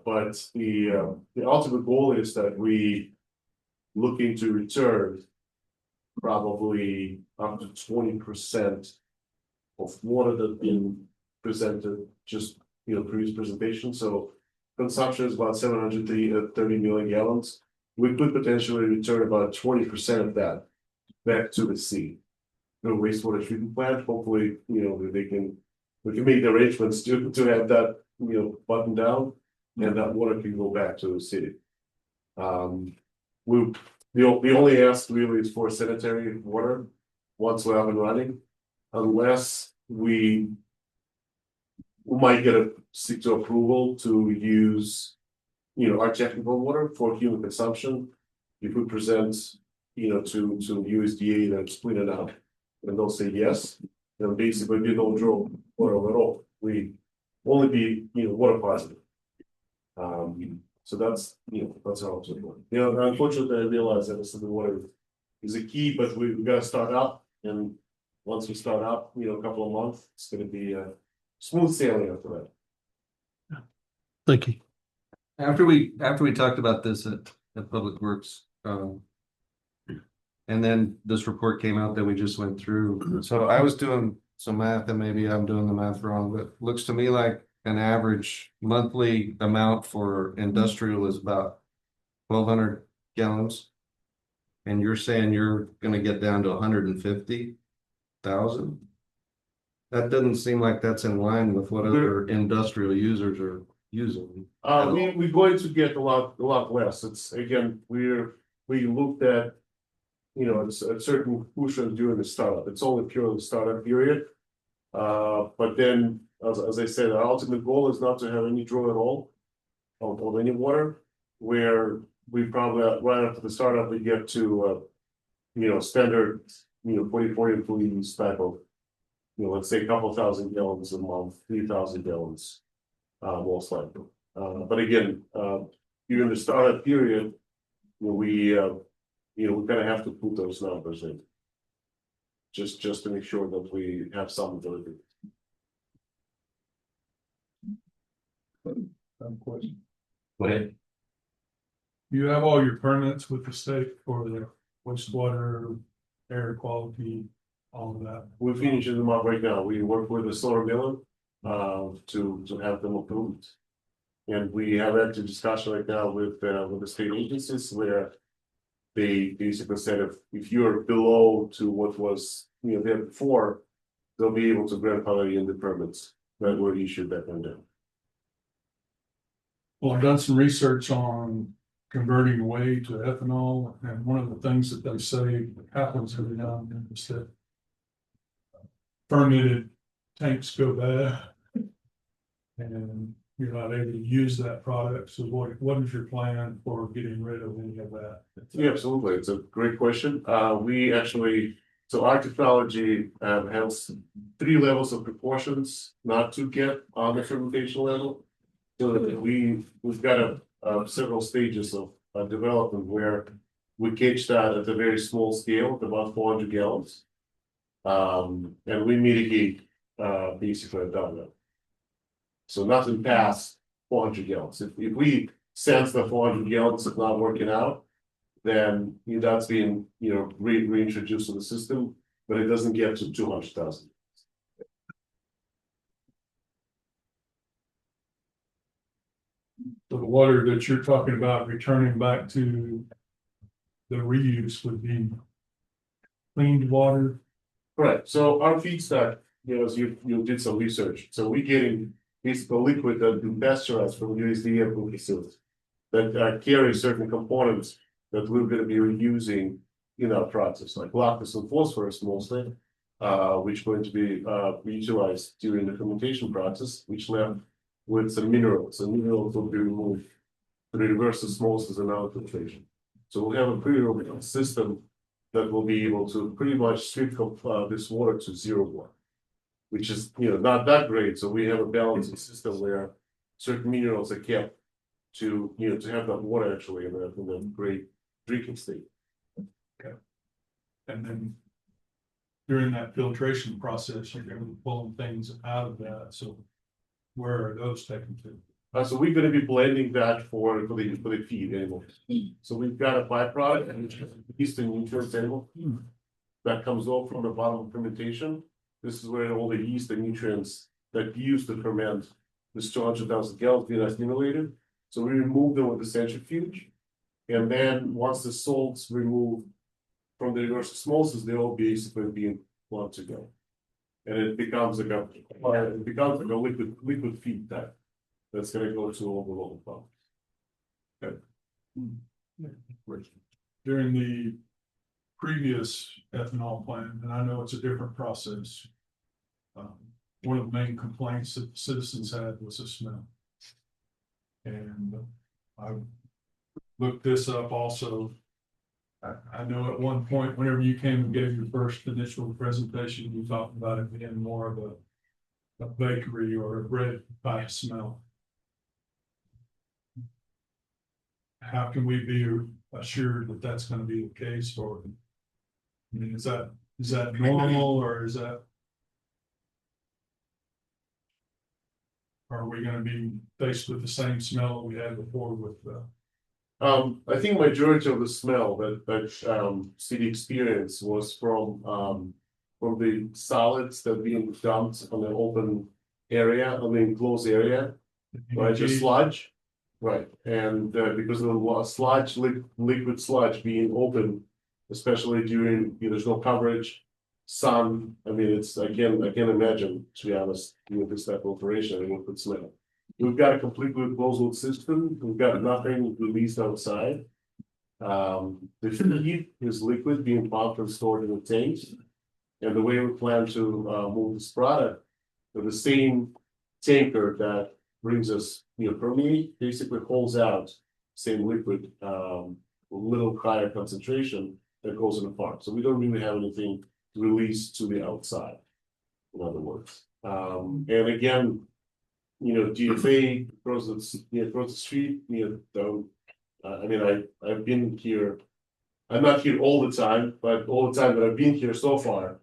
But the ultimate goal is that we looking to return probably up to 20% of water that's been presented just previous presentation. So consumption is about 730 million gallons. We could potentially return about 20% of that back to the sea. The wastewater treatment plant. Hopefully, we can make the arrangements to have that buttoned down, and that water can go back to the city. The only ask really is for sanitary water once we're up and running, unless we might get a seek to approval to use our technical water for human consumption. If we present to USDA that it's clean enough and they'll say yes, then basically we don't draw water at all. We only be water positive. So that's how it's going. Unfortunately, I realize that the water is a key, but we've got to start up, and once we start up, a couple of months, it's going to be smooth sailing after that. Thank you. After we talked about this at Public Works, and then this report came out that we just went through. So I was doing some math, and maybe I'm doing the math wrong, but it looks to me like an average monthly amount for industrial is about 1,200 gallons. And you're saying you're gonna get down to 150,000? That doesn't seem like that's in line with what other industrial users are using. We're going to get a lot less. It's again, we looked at a certain cushion during the startup. It's only purely the startup period. But then, as I said, our ultimate goal is not to have any draw at all of any water, where we probably right after the startup we get to standard 44 employees type of let's say a couple thousand gallons a month, 3,000 gallons most likely. But again, during the startup period, we kind of have to put those numbers in just to make sure that we have some ability. Question. Go ahead. You have all your permits with the state for the wastewater, air quality, all of that? We're finishing them up right now. We work with the Solar Mill to have them approved. And we have actually discussion right now with the state agencies where they basically said if you're below to what was there before, they'll be able to grandfather in the permits that were issued back then. Well, I've done some research on converting away to ethanol, and one of the things that they say happens every now and then is that fermented tanks go bad, and you're not able to use that product. So what is your plan for getting rid of any of that? Yeah, absolutely. It's a great question. So our technology has 3 levels of precautions not to get on the fermentation level. So that we've got several stages of development where we catch that at a very small scale, at about 400 gallons. And we mitigate basically at that level. So nothing past 400 gallons. If we sense that 400 gallons is not working out, then that's being reintroduced to the system, but it doesn't get to 200,000. So the water that you're talking about returning back to the reuse would be cleaned water? Correct. So our feedstock, as you did some research, so we're getting basically liquid that been pasteurized from USDA approved facilities that carry certain components that we're going to be reusing in our process, like lactose and phosphorus mostly, which going to be utilized during the fermentation process, which left with some minerals, and minerals will be removed through reverse osmosis and outfiltration. So we'll have a pretty robust system that will be able to pretty much strip this water to 0 water, which is, not that great. So we have a balancing system where certain minerals are kept to, to have that water actually in a great drinking state. Okay. And then during that filtration process, you're gonna be pulling things out of that, so where are those taken to? So we're gonna be blending that for the feed animals. So we've got a byproduct and yeast and nutrients animal that comes off from the bottom of fermentation. This is where all the yeast and nutrients that used to ferment this 200,000 gallons being assimilated. So we remove them with the centrifuge, and then once the salt's removed from the reverse osmosis, they all basically being lumped together, and it becomes like a liquid feed type. That's gonna go to all the local farms. Okay. During the previous ethanol plant, and I know it's a different process. One of the main complaints that the citizens had was the smell. And I looked this up also. I know at one point, whenever you came and gave your first initial presentation, you talked about it being more of a bakery or a bread type smell. How can we be assured that that's going to be the case? Or, I mean, is that normal, or is that? Are we going to be faced with the same smell that we had before with I think majority of the smell that city experienced was from the solids that being dumped on the open area, on the enclosed area, right? Just sludge, right? And because of the sludge, liquid sludge being open, especially during there's no coverage, sun. I mean, it's I can't imagine, to be honest, with this type of operation, it would smell. We've got a completely closed loop system. We've got nothing released outside. The feed is liquid being pumped and stored in the tanks. And the way we plan to move this product, the same tanker that brings us, permeate, basically holds out same liquid, a little higher concentration that goes in the farm. So we don't really have anything released to the outside, in other words. And again, DFA across the street, I mean, I've been here. I'm not here all the time, but all the time that I've been here so far,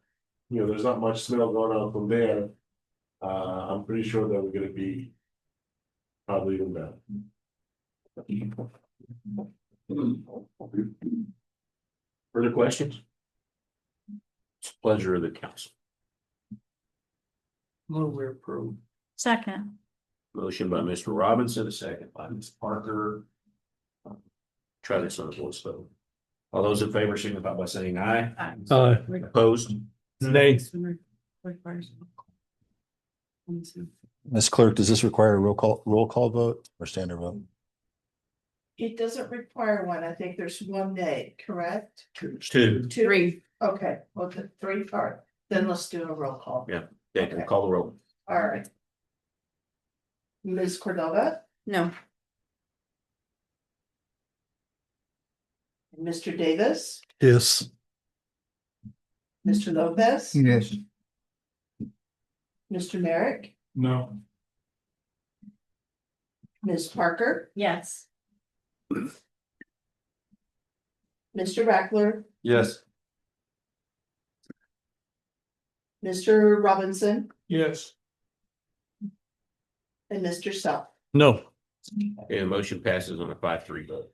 there's not much smell going out from there. I'm pretty sure that we're gonna be probably even better. Further questions? It's a pleasure of the council. We're approved. Second. Motion by Mr. Robinson, a second by Ms. Parker. Try this on a voice vote. All those in favor signify by saying aye. Aye. Opposed? Nay. Ms. Clerk, does this require a roll call vote or standard vote? It doesn't require one. I think there's one day, correct? Two. Three. Okay, well, the 3 part, then let's do a roll call. Yeah, can call the roll. All right. Ms. Cordova, No. Mr. Davis, Yes. Mr. Lopez, Yes. Mr. Merrick, no? Ms. Parker, Yes. Mr. Rackler, Yes. Mr. Robinson, Yes. and Mr. Self. No. Okay, the motion passes on a 5-3 vote.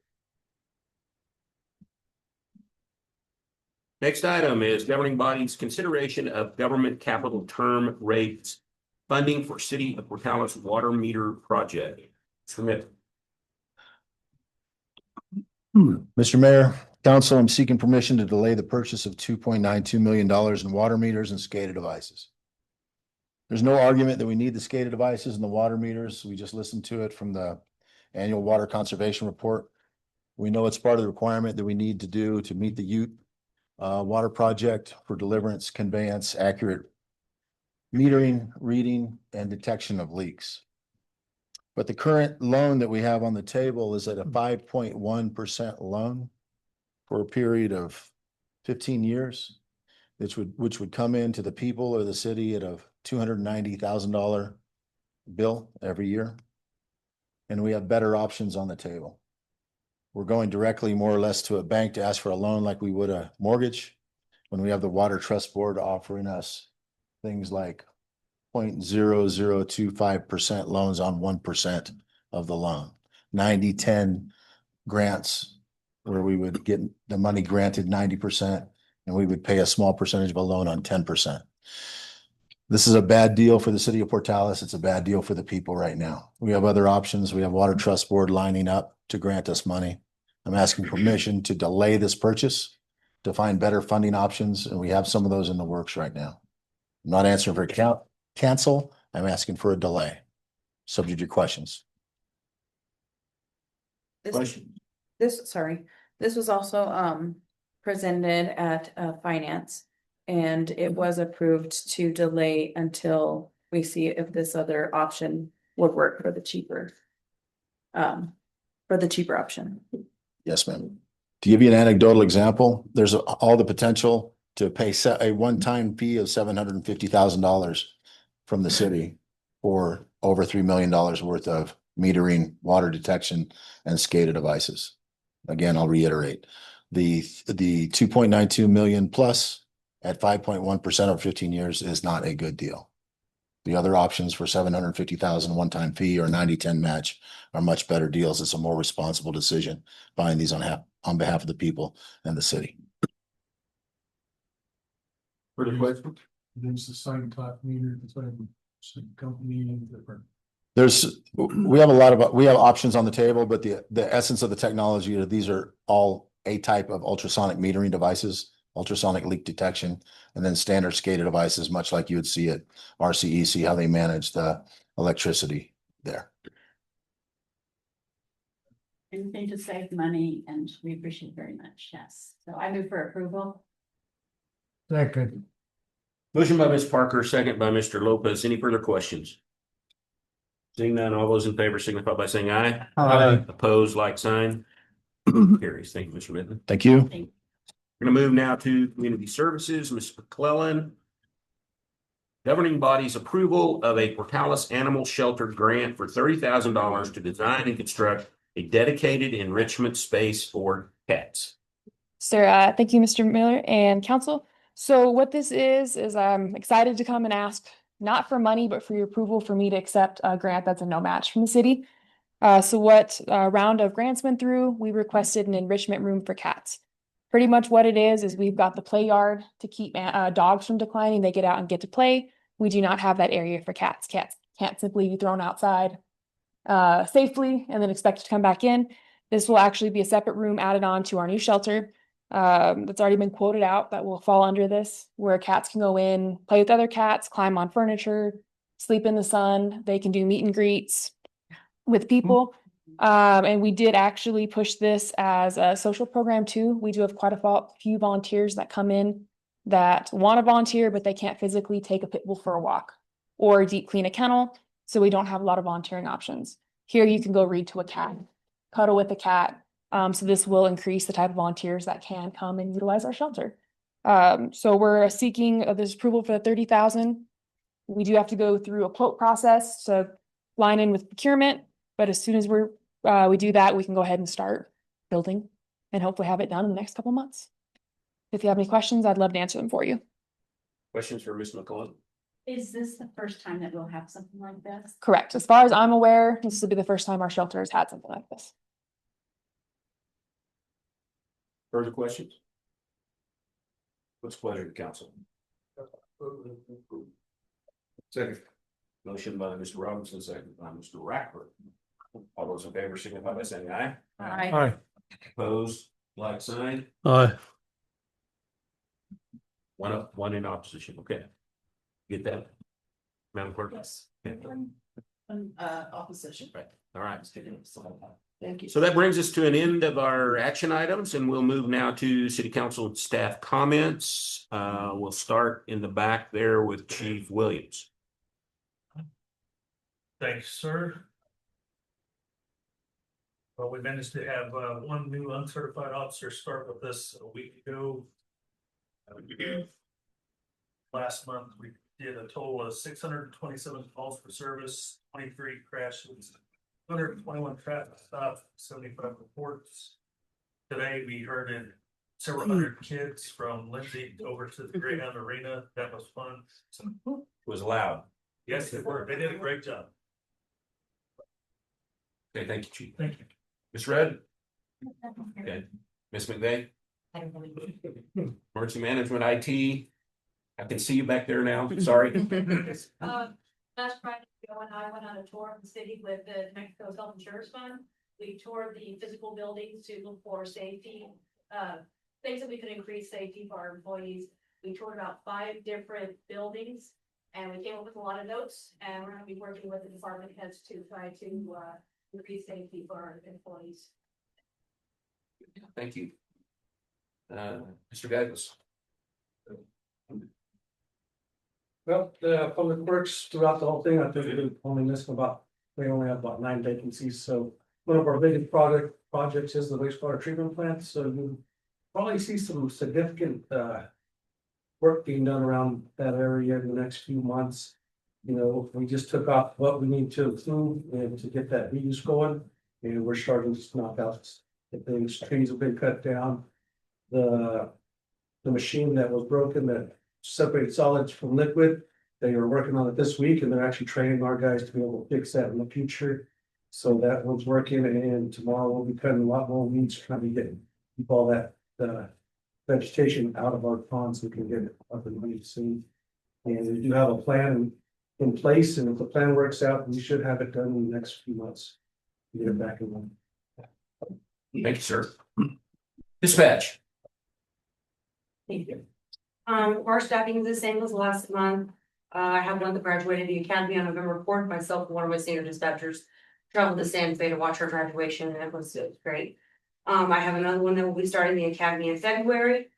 Next item is governing bodies consideration of government capital term rates funding for City of Portales water meter project. Submit. Mr. Mayor, Council, I'm seeking permission to delay the purchase of $2.92 million in water meters and SCADA devices. There's no argument that we need the SCADA devices and the water meters. We just listened to it from the annual water conservation report. We know it's part of the requirement that we need to do to meet the Ute water project for deliverance, conveyance, accurate metering, reading, and detection of leaks. But the current loan that we have on the table is at a 5.1% loan for a period of 15 years, which would come into the people or the city at a $290,000 bill every year. And we have better options on the table. We're going directly more or less to a bank to ask for a loan like we would a mortgage, when we have the Water Trust Board offering us things like 0.0025% loans on 1% of the loan, 90-10 grants where we would get the money granted 90% and we would pay a small percentage of a loan on 10%. This is a bad deal for the city of Portales. It's a bad deal for the people right now. We have other options. We have Water Trust Board lining up to grant us money. I'm asking permission to delay this purchase to find better funding options, and we have some of those in the works right now. I'm not answering for cancel. I'm asking for a delay. Subject to your questions. This was also presented at finance, and it was approved to delay until we see if this other option would work for the cheaper option. Yes, ma'am. To give you an anecdotal example, there's all the potential to pay a one-time fee of $750,000 from the city for over $3 million worth of metering, water detection, and SCADA devices. Again, I'll reiterate, the 2.92 million plus at 5.1% over 15 years is not a good deal. The other options for $750,000 one-time fee or 90-10 match are much better deals. It's a more responsible decision buying these on behalf of the people and the city. Further questions? It's the same type meter, the same company, different. We have options on the table, but the essence of the technology, these are all a type of ultrasonic metering devices, ultrasonic leak detection, and then standard SCADA devices, much like you would see at RCEC, how they manage the electricity there. Anything to save money, and we appreciate it very much. Yes. So I move for approval. Second. Motion by Ms. Parker, second by Mr. Lopez. Any further questions? Seeing none, all those in favor signify by saying aye. Aye. Opposed, like sign. Carries. Thank you, Mr. Benton. Thank you. We're going to move now to community services. Ms. McClellan. Governing body's approval of a Portales Animal Shelter grant for $30,000 to design and construct a dedicated enrichment space for cats. Sir, thank you, Mr. Miller and council. So what this is I'm excited to come and ask not for money, but for your approval for me to accept a grant that's a no match from the city. So what round of grants went through, we requested an enrichment room for cats. Pretty much what it is we've got the play yard to keep dogs from declining. They get out and get to play. We do not have that area for cats. Cats can't simply be thrown outside safely and then expected to come back in. This will actually be a separate room added on to our new shelter that's already been quoted out that will fall under this, where cats can go in, play with other cats, climb on furniture, sleep in the sun. They can do meet and greets with people. And we did actually push this as a social program too. We do have quite a few volunteers that come in that want to volunteer, but they can't physically take a pit bull for a walk or deep clean a kennel. So we don't have a lot of volunteering options. Here you can go read to a cat, cuddle with a cat. So this will increase the type of volunteers that can come and utilize our shelter. So we're seeking this approval for the $30,000. We do have to go through a quote process to line in with procurement, but as soon as we do that, we can go ahead and start building and hopefully have it done in the next couple of months. If you have any questions, I'd love to answer them for you. Questions for Ms. McCullough? Is this the first time that we'll have something like this? Correct. As far as I'm aware, this will be the first time our shelter has had something like this. Further questions? What's the pleasure of the council? Second. Motion by Mr. Robinson, second by Mr. Rackford. All those in favor signify by saying aye. Aye. Aye. Opposed, like sign. Aye. One in opposition. Okay. Get that, Madam Clerk? Yes. Okay. Opposition. Right. All right. Thank you. So that brings us to an end of our action items, and we'll move now to city council and staff comments. We'll start in the back there with Chief Williams. Thanks, sir. Well, we managed to have one new uncertified officer start with us a week ago. Last month, we did a total of 627 calls for service, 23 crashes, 121 traffic stops, 75 reports. Today, we herded several hundred kids from Lindsay over to the Greyhound Arena. That was fun. It was loud. Yes, they were. They did a great job. Okay, thank you, Chief. Thank you. Ms. Rudd? Okay. Ms. McVeigh? Emergency Management IT? I can see you back there now. Sorry. Last Friday, Joe and I went on a tour of the city with the New Mexico Health Insurance Fund. We toured the physical buildings to look for safety, things that we could increase safety for our employees. We toured about 5 different buildings and we came up with a lot of notes, and we're gonna be working with the department heads to try to increase safety for our employees. Thank you. Mr. Gagos. Well, the public works throughout the whole thing, I think we're only missing we only have about 9 vacancies, so. One of our biggest projects is the wastewater treatment plant, so you probably see some significant work being done around that area in the next few months. You know, we just took off what we need to improve and to get that reuse going, and we're starting to knock out the things. Trees have been cut down. The machine that was broken that separated solids from liquid, they are working on it this week, and they're actually training our guys to be able to fix that in the future. So that one's working, and tomorrow we'll be cutting a lot more weeds, trying to keep all that vegetation out of our ponds so we can get it up and running soon. And we do have a plan in place, and if the plan works out, we should have it done in the next few months. To get it back in line. Thank you, sir. Dispatch. Thank you. Our staffing is the same as last month. I have one that graduated the academy on November 4th. Myself and one of my senior dispatchers traveled to San Fe to watch her graduation, and it was great. I have another one that will be starting the academy in February.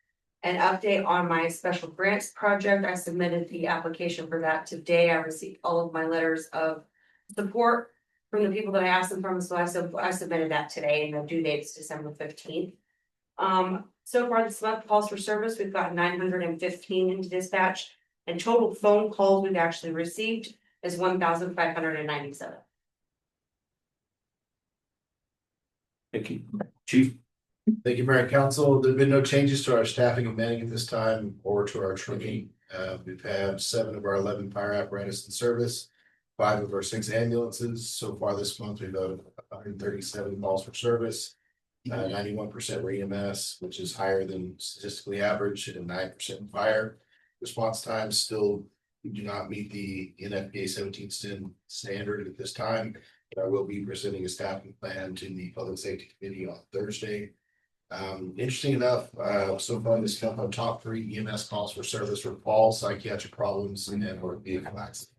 An update on my special grants project. I submitted the application for that today. I received all of my letters of support from the people that I asked them from, so I submitted that today, and the due date is December 15th. So far this month, calls for service, we've got 915 into dispatch, and total phone calls we've actually received is 1,597. Thank you, Chief. Thank you, Mayor and Council. There've been no changes to our staffing and manning at this time or to our training. We've had 7 of our 11 fire apparatus in service, 5 of our 6 ambulances. So far this month, we've had 137 calls for service. 91% were EMS, which is higher than statistically average, and 9% fire. Response times still do not meet the NFPA 17 standard at this time. But I will be presenting a staffing plan to the Public Safety Committee on Thursday. Interesting enough, so far this month, our top 3 EMS calls for service for fall psychiatric problems and or vehicle accidents.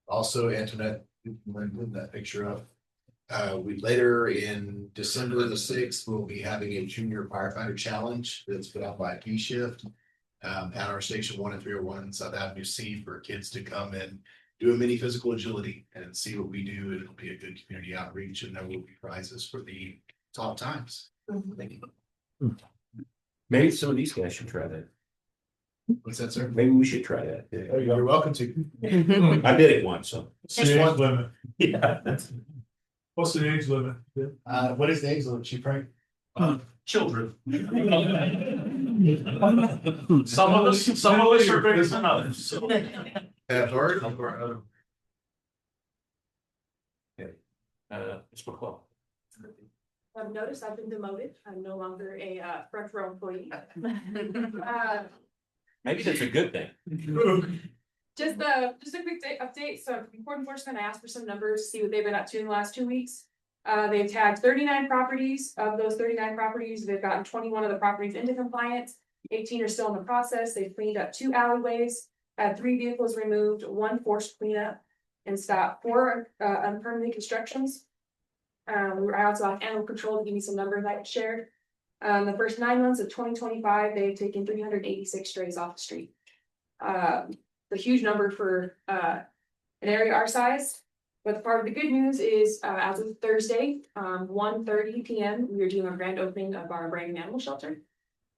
Also, Antoinette, put that picture up. We later in December the 6th, we'll be having a junior firefighter challenge that's put out by P Shift at our station 1 and 301 South Avenue C for kids to come and do a mini physical agility and see what we do. And it'll be a good community outreach, and there will be prizes for the top times. Thank you. Maybe some of these guys should try that. What's that, sir? Maybe we should try that. You're welcome to. I did it once, so. Just one limit. Yeah. What's the age limit? What is the age limit, Chief Frank? Children. Some of us are bigger than others. So. That's hard. Ms. McClellan. I've noticed I've been demoted. I'm no longer a front row employee. Maybe that's a good thing. Just a quick update. So Port Enforcement, I asked for some numbers, to see what they've been up to in the last 2 weeks. They've tagged 39 properties. Of those 39 properties, they've gotten 21 of the properties into compliance. 18 are still in the process. They've cleaned up 2 alleyways, had 3 vehicles removed, 1 forced cleanup, and stopped 4 unpermitted constructions. I also have animal control to give you some numbers I shared. The first 9 months of 2025, they've taken 386 strays off the street. The huge number for an area our size. But the part of the good news is, as of Thursday, 1:30 p.m., we are doing our grand opening of our brand new animal shelter.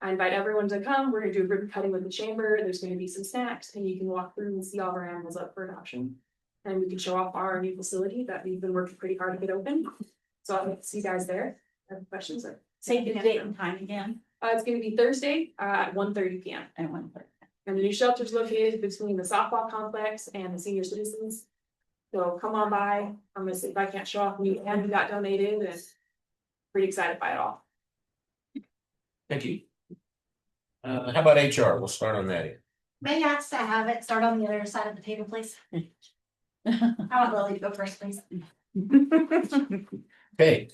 I invite everyone to come. We're gonna do a ribbon cutting with the chamber. There's gonna be some snacks, and you can walk through and see all of our animals up for adoption. And we can show off our new facility that we've been working pretty hard to get open. So I'd like to see you guys there. Have questions or? Say the date and time again. It's gonna be Thursday, at 1:30 p.m. At 1:30. And the new shelter is located between the softball complex and the senior citizens. So come on by. I'm gonna see if I can't show off new and we got donated, and pretty excited by it all. Thank you. How about HR? We'll start on that. May I ask to have it start on the other side of the table, please? I want Lily to go first, please. Okay,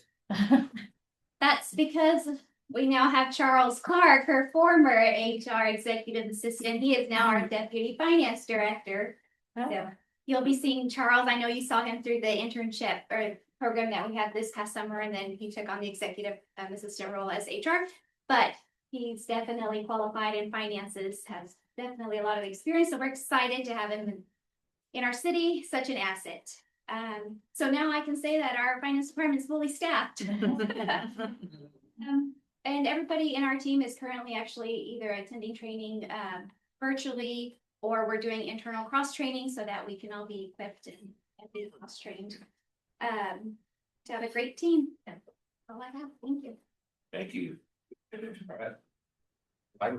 That's because we now have Charles Clark, her former HR executive assistant. He is now our deputy finance director. So you'll be seeing Charles. I know you saw him through the internship or program that we had this past summer, and then he took on the executive assistant role as HR. But he's definitely qualified in finances, has definitely a lot of experience. So we're excited to have him in our city, such an asset. So now I can say that our finance department is fully staffed. And everybody in our team is currently actually either attending training virtually, or we're doing internal cross training so that we can all be equipped and be cross trained. To have a great team. That's all I have. Thank you. thank you. All right. Bye.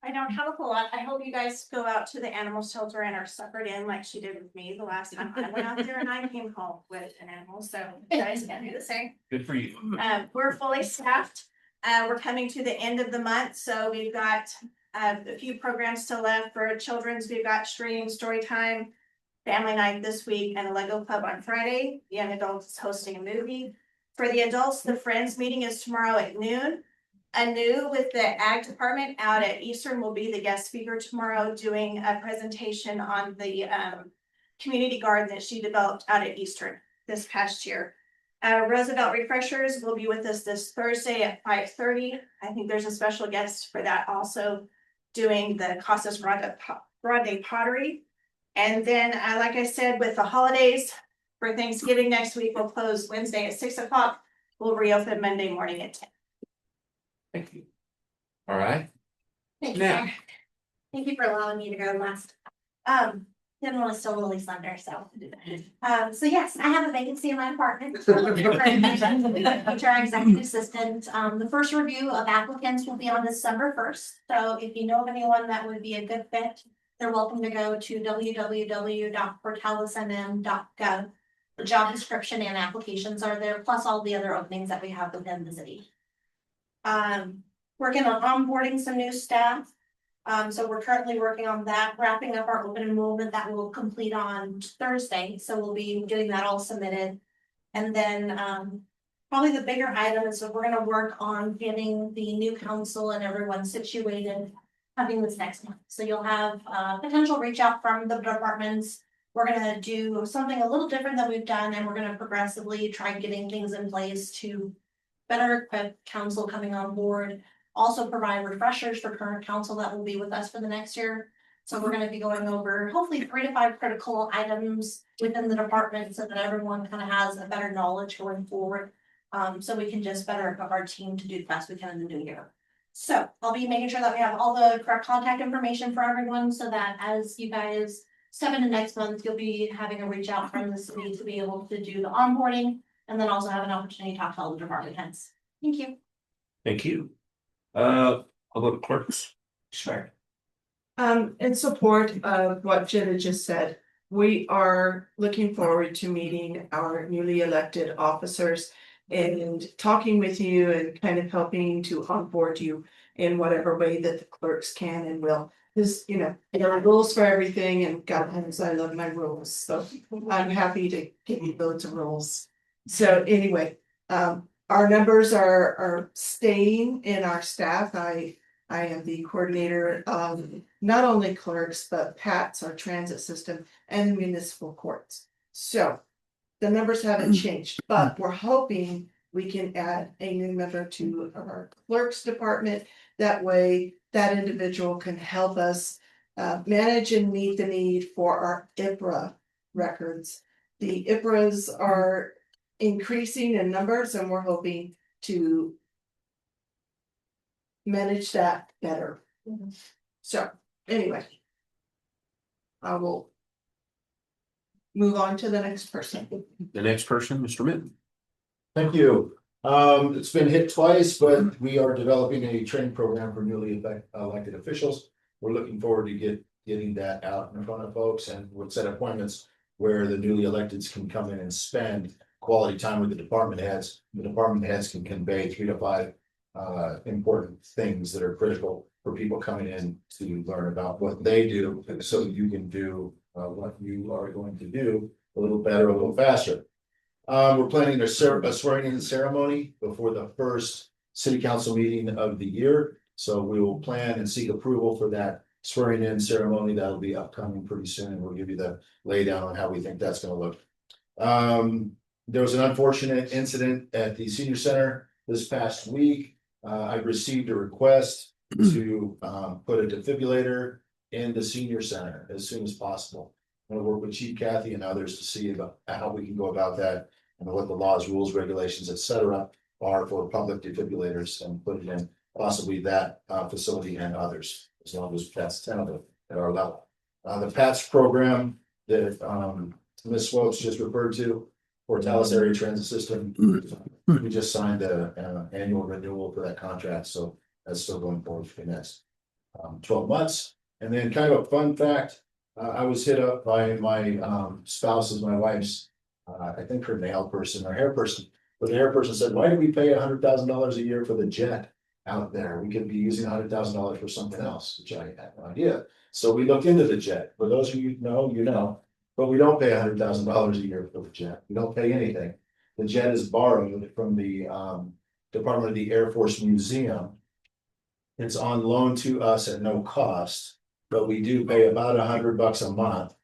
I don't have a whole lot. I hope you guys go out to the animal shelter and are suckered in like she did with me the last time I went out there, and I came home with an animal, so you guys can do the same. Good for you. We're fully staffed. We're coming to the end of the month, so we've got a few programs still left. For children's, we've got streaming story time, family night this week, and a Lego club on Friday. Young adults is hosting a movie. For the adults, the Friends meeting is tomorrow at noon. Anu with the ag department out at Eastern will be the guest speaker tomorrow, doing a presentation on the community garden that she developed out at Eastern this past year. Roosevelt Refreshers will be with us this Thursday at 5:30. I think there's a special guest for that also, doing the Casas Grande pottery. And then, like I said, with the holidays for Thanksgiving next week, we'll close Wednesday at 6 o'clock. We'll reopen Monday morning at 10. Thank you. All right. Thank you, Now. sir. Thank you for allowing me to go last. Didn't want to steal Lily's thunder, so. So yes, I have a vacancy in my apartment. HR executive assistant. The first review of applicants will be on December 1st. So if you know of anyone that would be a good fit, they're welcome to go to www.portalisnm.gov. The job description and applications are there, plus all the other openings that we have within the city. Working on onboarding some new staff. So we're currently working on that, wrapping up our open enrollment that will complete on Thursday. So we'll be getting that all submitted. And then probably the bigger item is that we're gonna work on getting the new council and everyone situated having this next month. So you'll have potential reach out from the departments. We're gonna do something a little different than we've done, and we're gonna progressively try getting things in place to better equip council coming on board. Also provide refreshers for current council that will be with us for the next year. So we're gonna be going over hopefully 3 to 5 critical items within the department so that everyone kind of has a better knowledge going forward. So we can just better equip our team to do the best we can in the new year. So I'll be making sure that we have all the correct contact information for everyone so that as you guys step into next month, you'll be having a reach out from the city to be able to do the onboarding and then also have an opportunity to talk to all the department heads. Thank you. Thank you. Public clerks. Sure. In support of what Jenna just said, we are looking forward to meeting our newly elected officers and talking with you and kind of helping to onboard you in whatever way that the clerks can and will. Because, you know, there are rules for everything, and God knows I love my rules, so I'm happy to give you loads of rules. So anyway, our numbers are staying in our staff. I am the coordinator of not only clerks, but PATS, our transit system, and municipal courts. So the numbers haven't changed, but we're hoping we can add a new member to our clerk's department. That way, that individual can help us manage and meet the need for our IPRA records. The IPRAs are increasing in numbers, and we're hoping to manage that better. So anyway, I will move on to the next person. The next person, Mr. Mitten. Thank you. It's been hit twice, but we are developing a training program for newly elected officials. We're looking forward to getting that out in front of folks, and we'll set appointments where the newly electeds can come in and spend quality time with the department heads. The department heads can convey 3 to 5 important things that are critical for people coming in to learn about what they do, so you can do what you are going to do a little better, a little faster. We're planning a swearing in ceremony before the first city council meeting of the year. So we will plan and seek approval for that swearing in ceremony. That'll be upcoming pretty soon, and we'll give you the laydown on how we think that's going to look. There was an unfortunate incident at the senior center this past week. I received a request to put a defibrillator in the senior center as soon as possible. I'm going to work with Chief Kathy and others to see about how we can go about that and what the laws, rules, regulations, etc. are for public defibrillators, and put it in possibly that facility and others, as long as that's tentative at our level. The PATS program that Ms. Swopes just referred to for Dallas Area Transit System, we just signed an annual renewal for that contract, so that's still going forward for the next 12 months. And then kind of a fun fact, I was hit up by my spouse's, my wife's, I think her nail person or hair person, but the hair person said, why do we pay $100,000 a year for the jet out there? We could be using $100,000 for something else, which I had no idea. So we looked into the jet. For those of you who know, you know, but we don't pay $100,000 a year for the jet. We don't pay anything. The jet is borrowed from the Department of the Air Force Museum. It's on loan to us at no cost, but we do pay about $100 a month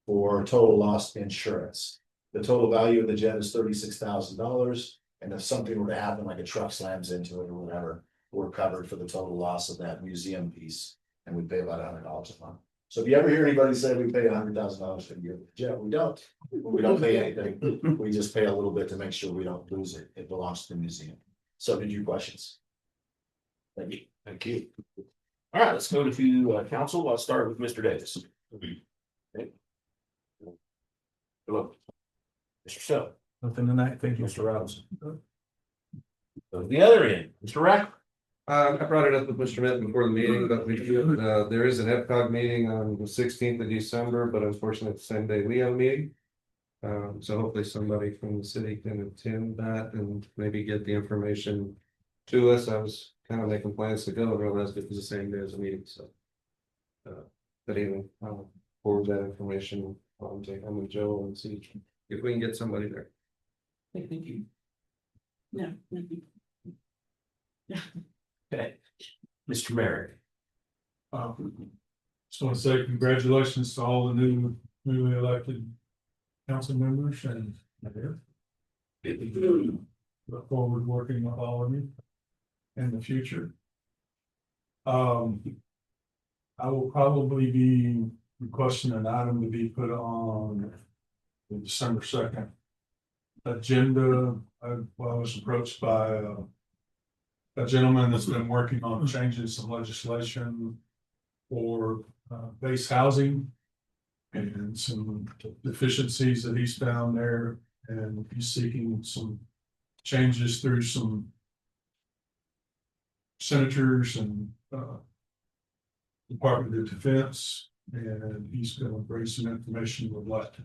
for total loss insurance. The total value of the jet is $36,000, and if something were to happen, like a truck slams into it or whatever, we're covered for the total loss of that museum piece, and we pay about $100 a month. So if you ever hear anybody say we pay $100,000 for the year for the jet, we don't. We don't pay anything. We just pay a little bit to make sure we don't lose it. It belongs to the museum. So, did you questions? Thank you. Thank you. All right, let's go to council. I'll start with Mr. Davis. Okay. Hello. Mr. Stowe. Nothing tonight, thank you. Mr. Robinson. Go to the other end, Mr. Rack. I brought it up with Mr. Mitt before the meeting, but there is an EPCOG meeting on the 16th of December, but unfortunately it's the same day we have a meeting. So hopefully somebody from the city can attend that and maybe get the information to us. I was kind of making plans to go and realized it was the same day as the meeting, so. But even forward that information on to him and Joe and see if we can get somebody there. Thank you. No, thank you. Okay, Mr. Merrick. Just want to say congratulations to all the newly elected council members, and look forward to working with all of you in the future. I will probably be requesting an item to be put on the December 2nd agenda. I was approached by a gentleman that's been working on changing some legislation for base housing and some deficiencies that he's found there, and he's seeking some changes through some senators and Department of Defense, and he's going to bring some information. Would like to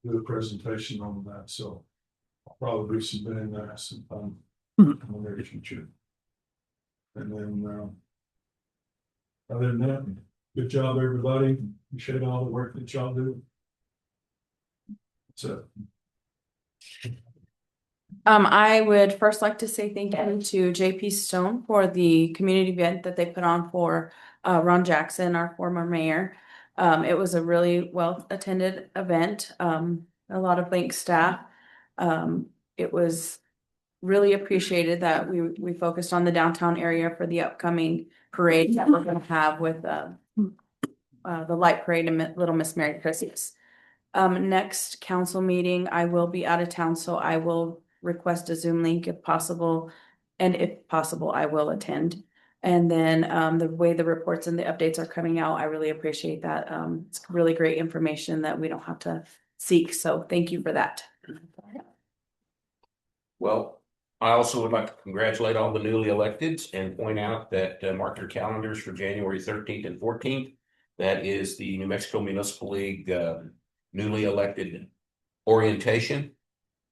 do a presentation on that, so I'll probably be submitting that sometime in the near future. And then other than that, good job, everybody. Appreciate all the work that y'all do. So I would first like to say thank you to JP Stone for the community event that they put on for Ron Jackson, our former mayor. It was a really well attended event. A lot of bank staff It was really appreciated that we focused on the downtown area for the upcoming parade that we're gonna have with the light parade and Little Miss Merry Christmas. Next council meeting, I will be out of town, so I will request a Zoom link if possible. And if possible, I will attend. And then the way the reports and the updates are coming out, I really appreciate that. It's really great information that we don't have to seek. So thank you for that. Well, I also would like to congratulate all the newly electeds and point out that mark your calendars for January 13th and 14th. That is the New Mexico Municipal League newly elected orientation.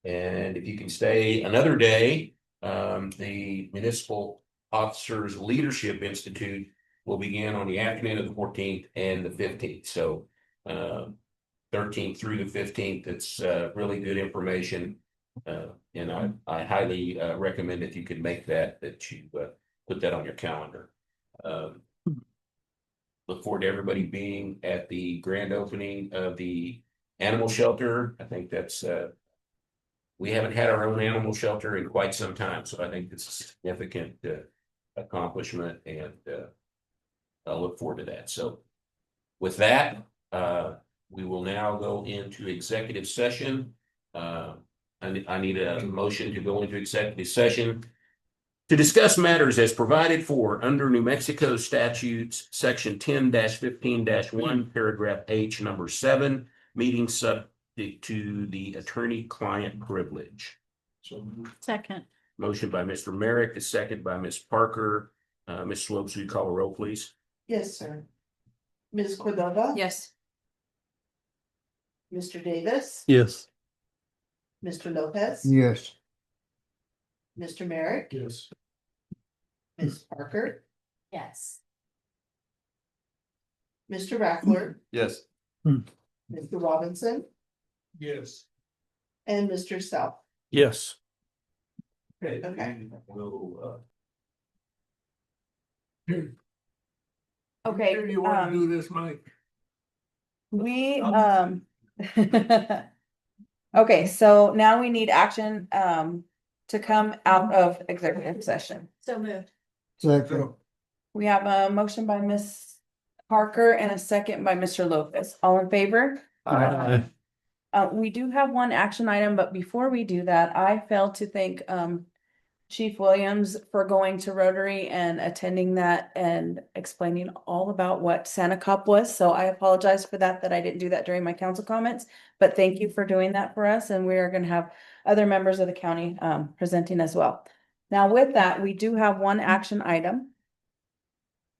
And if you can stay another day, the Municipal Officers Leadership Institute will begin on the afternoon of the 14th and the 15th. So 13th through the 15th, it's really good information. And I highly recommend if you could make that you put that on your calendar. Look forward to everybody being at the grand opening of the animal shelter. I think that's we haven't had our own animal shelter in quite some time, so I think it's a significant accomplishment, and I look forward to that. So with that, we will now go into executive session. I need a motion to go into executive session to discuss matters as provided for under New Mexico statutes, section 10-15-1, paragraph H, number 7, meeting subject to the attorney-client privilege. Second. Motion by Mr. Merrick, a second by Ms. Parker. Ms. Slopes, will you call a roll, please? Yes, sir. Ms. Cordova? Yes. Mr. Davis? Yes. Mr. Lopez? Yes. Mr. Merrick? Yes. Ms. Parker? Yes. Mr. Rackler? Yes. Mr. Robinson? Yes. And Mr. South? Yes. Okay. Okay. You want to do this, Mike? We okay, so now we need action to come out of executive session. So moved. Second. We have a motion by Ms. Parker and a second by Mr. Lopez. All in favor? Aye. We do have one action item, but before we do that, I failed to thank Chief Williams for going to Rotary and attending that and explaining all about what Santa Cop was. So I apologize for that I didn't do that during my council comments, but thank you for doing that for us. And we are going to have other members of the county presenting as well. Now with that, we do have one action item.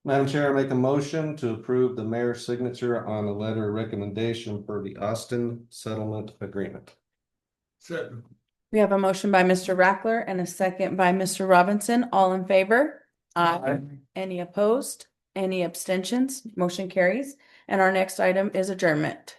Madam Chair, I make a motion to approve the mayor's signature on a letter of recommendation for the Austin settlement agreement. Second. We have a motion by Mr. Rackler and a second by Mr. Robinson. All in favor? Aye. Any opposed? Any abstentions? Motion carries. And our next item is adjournment.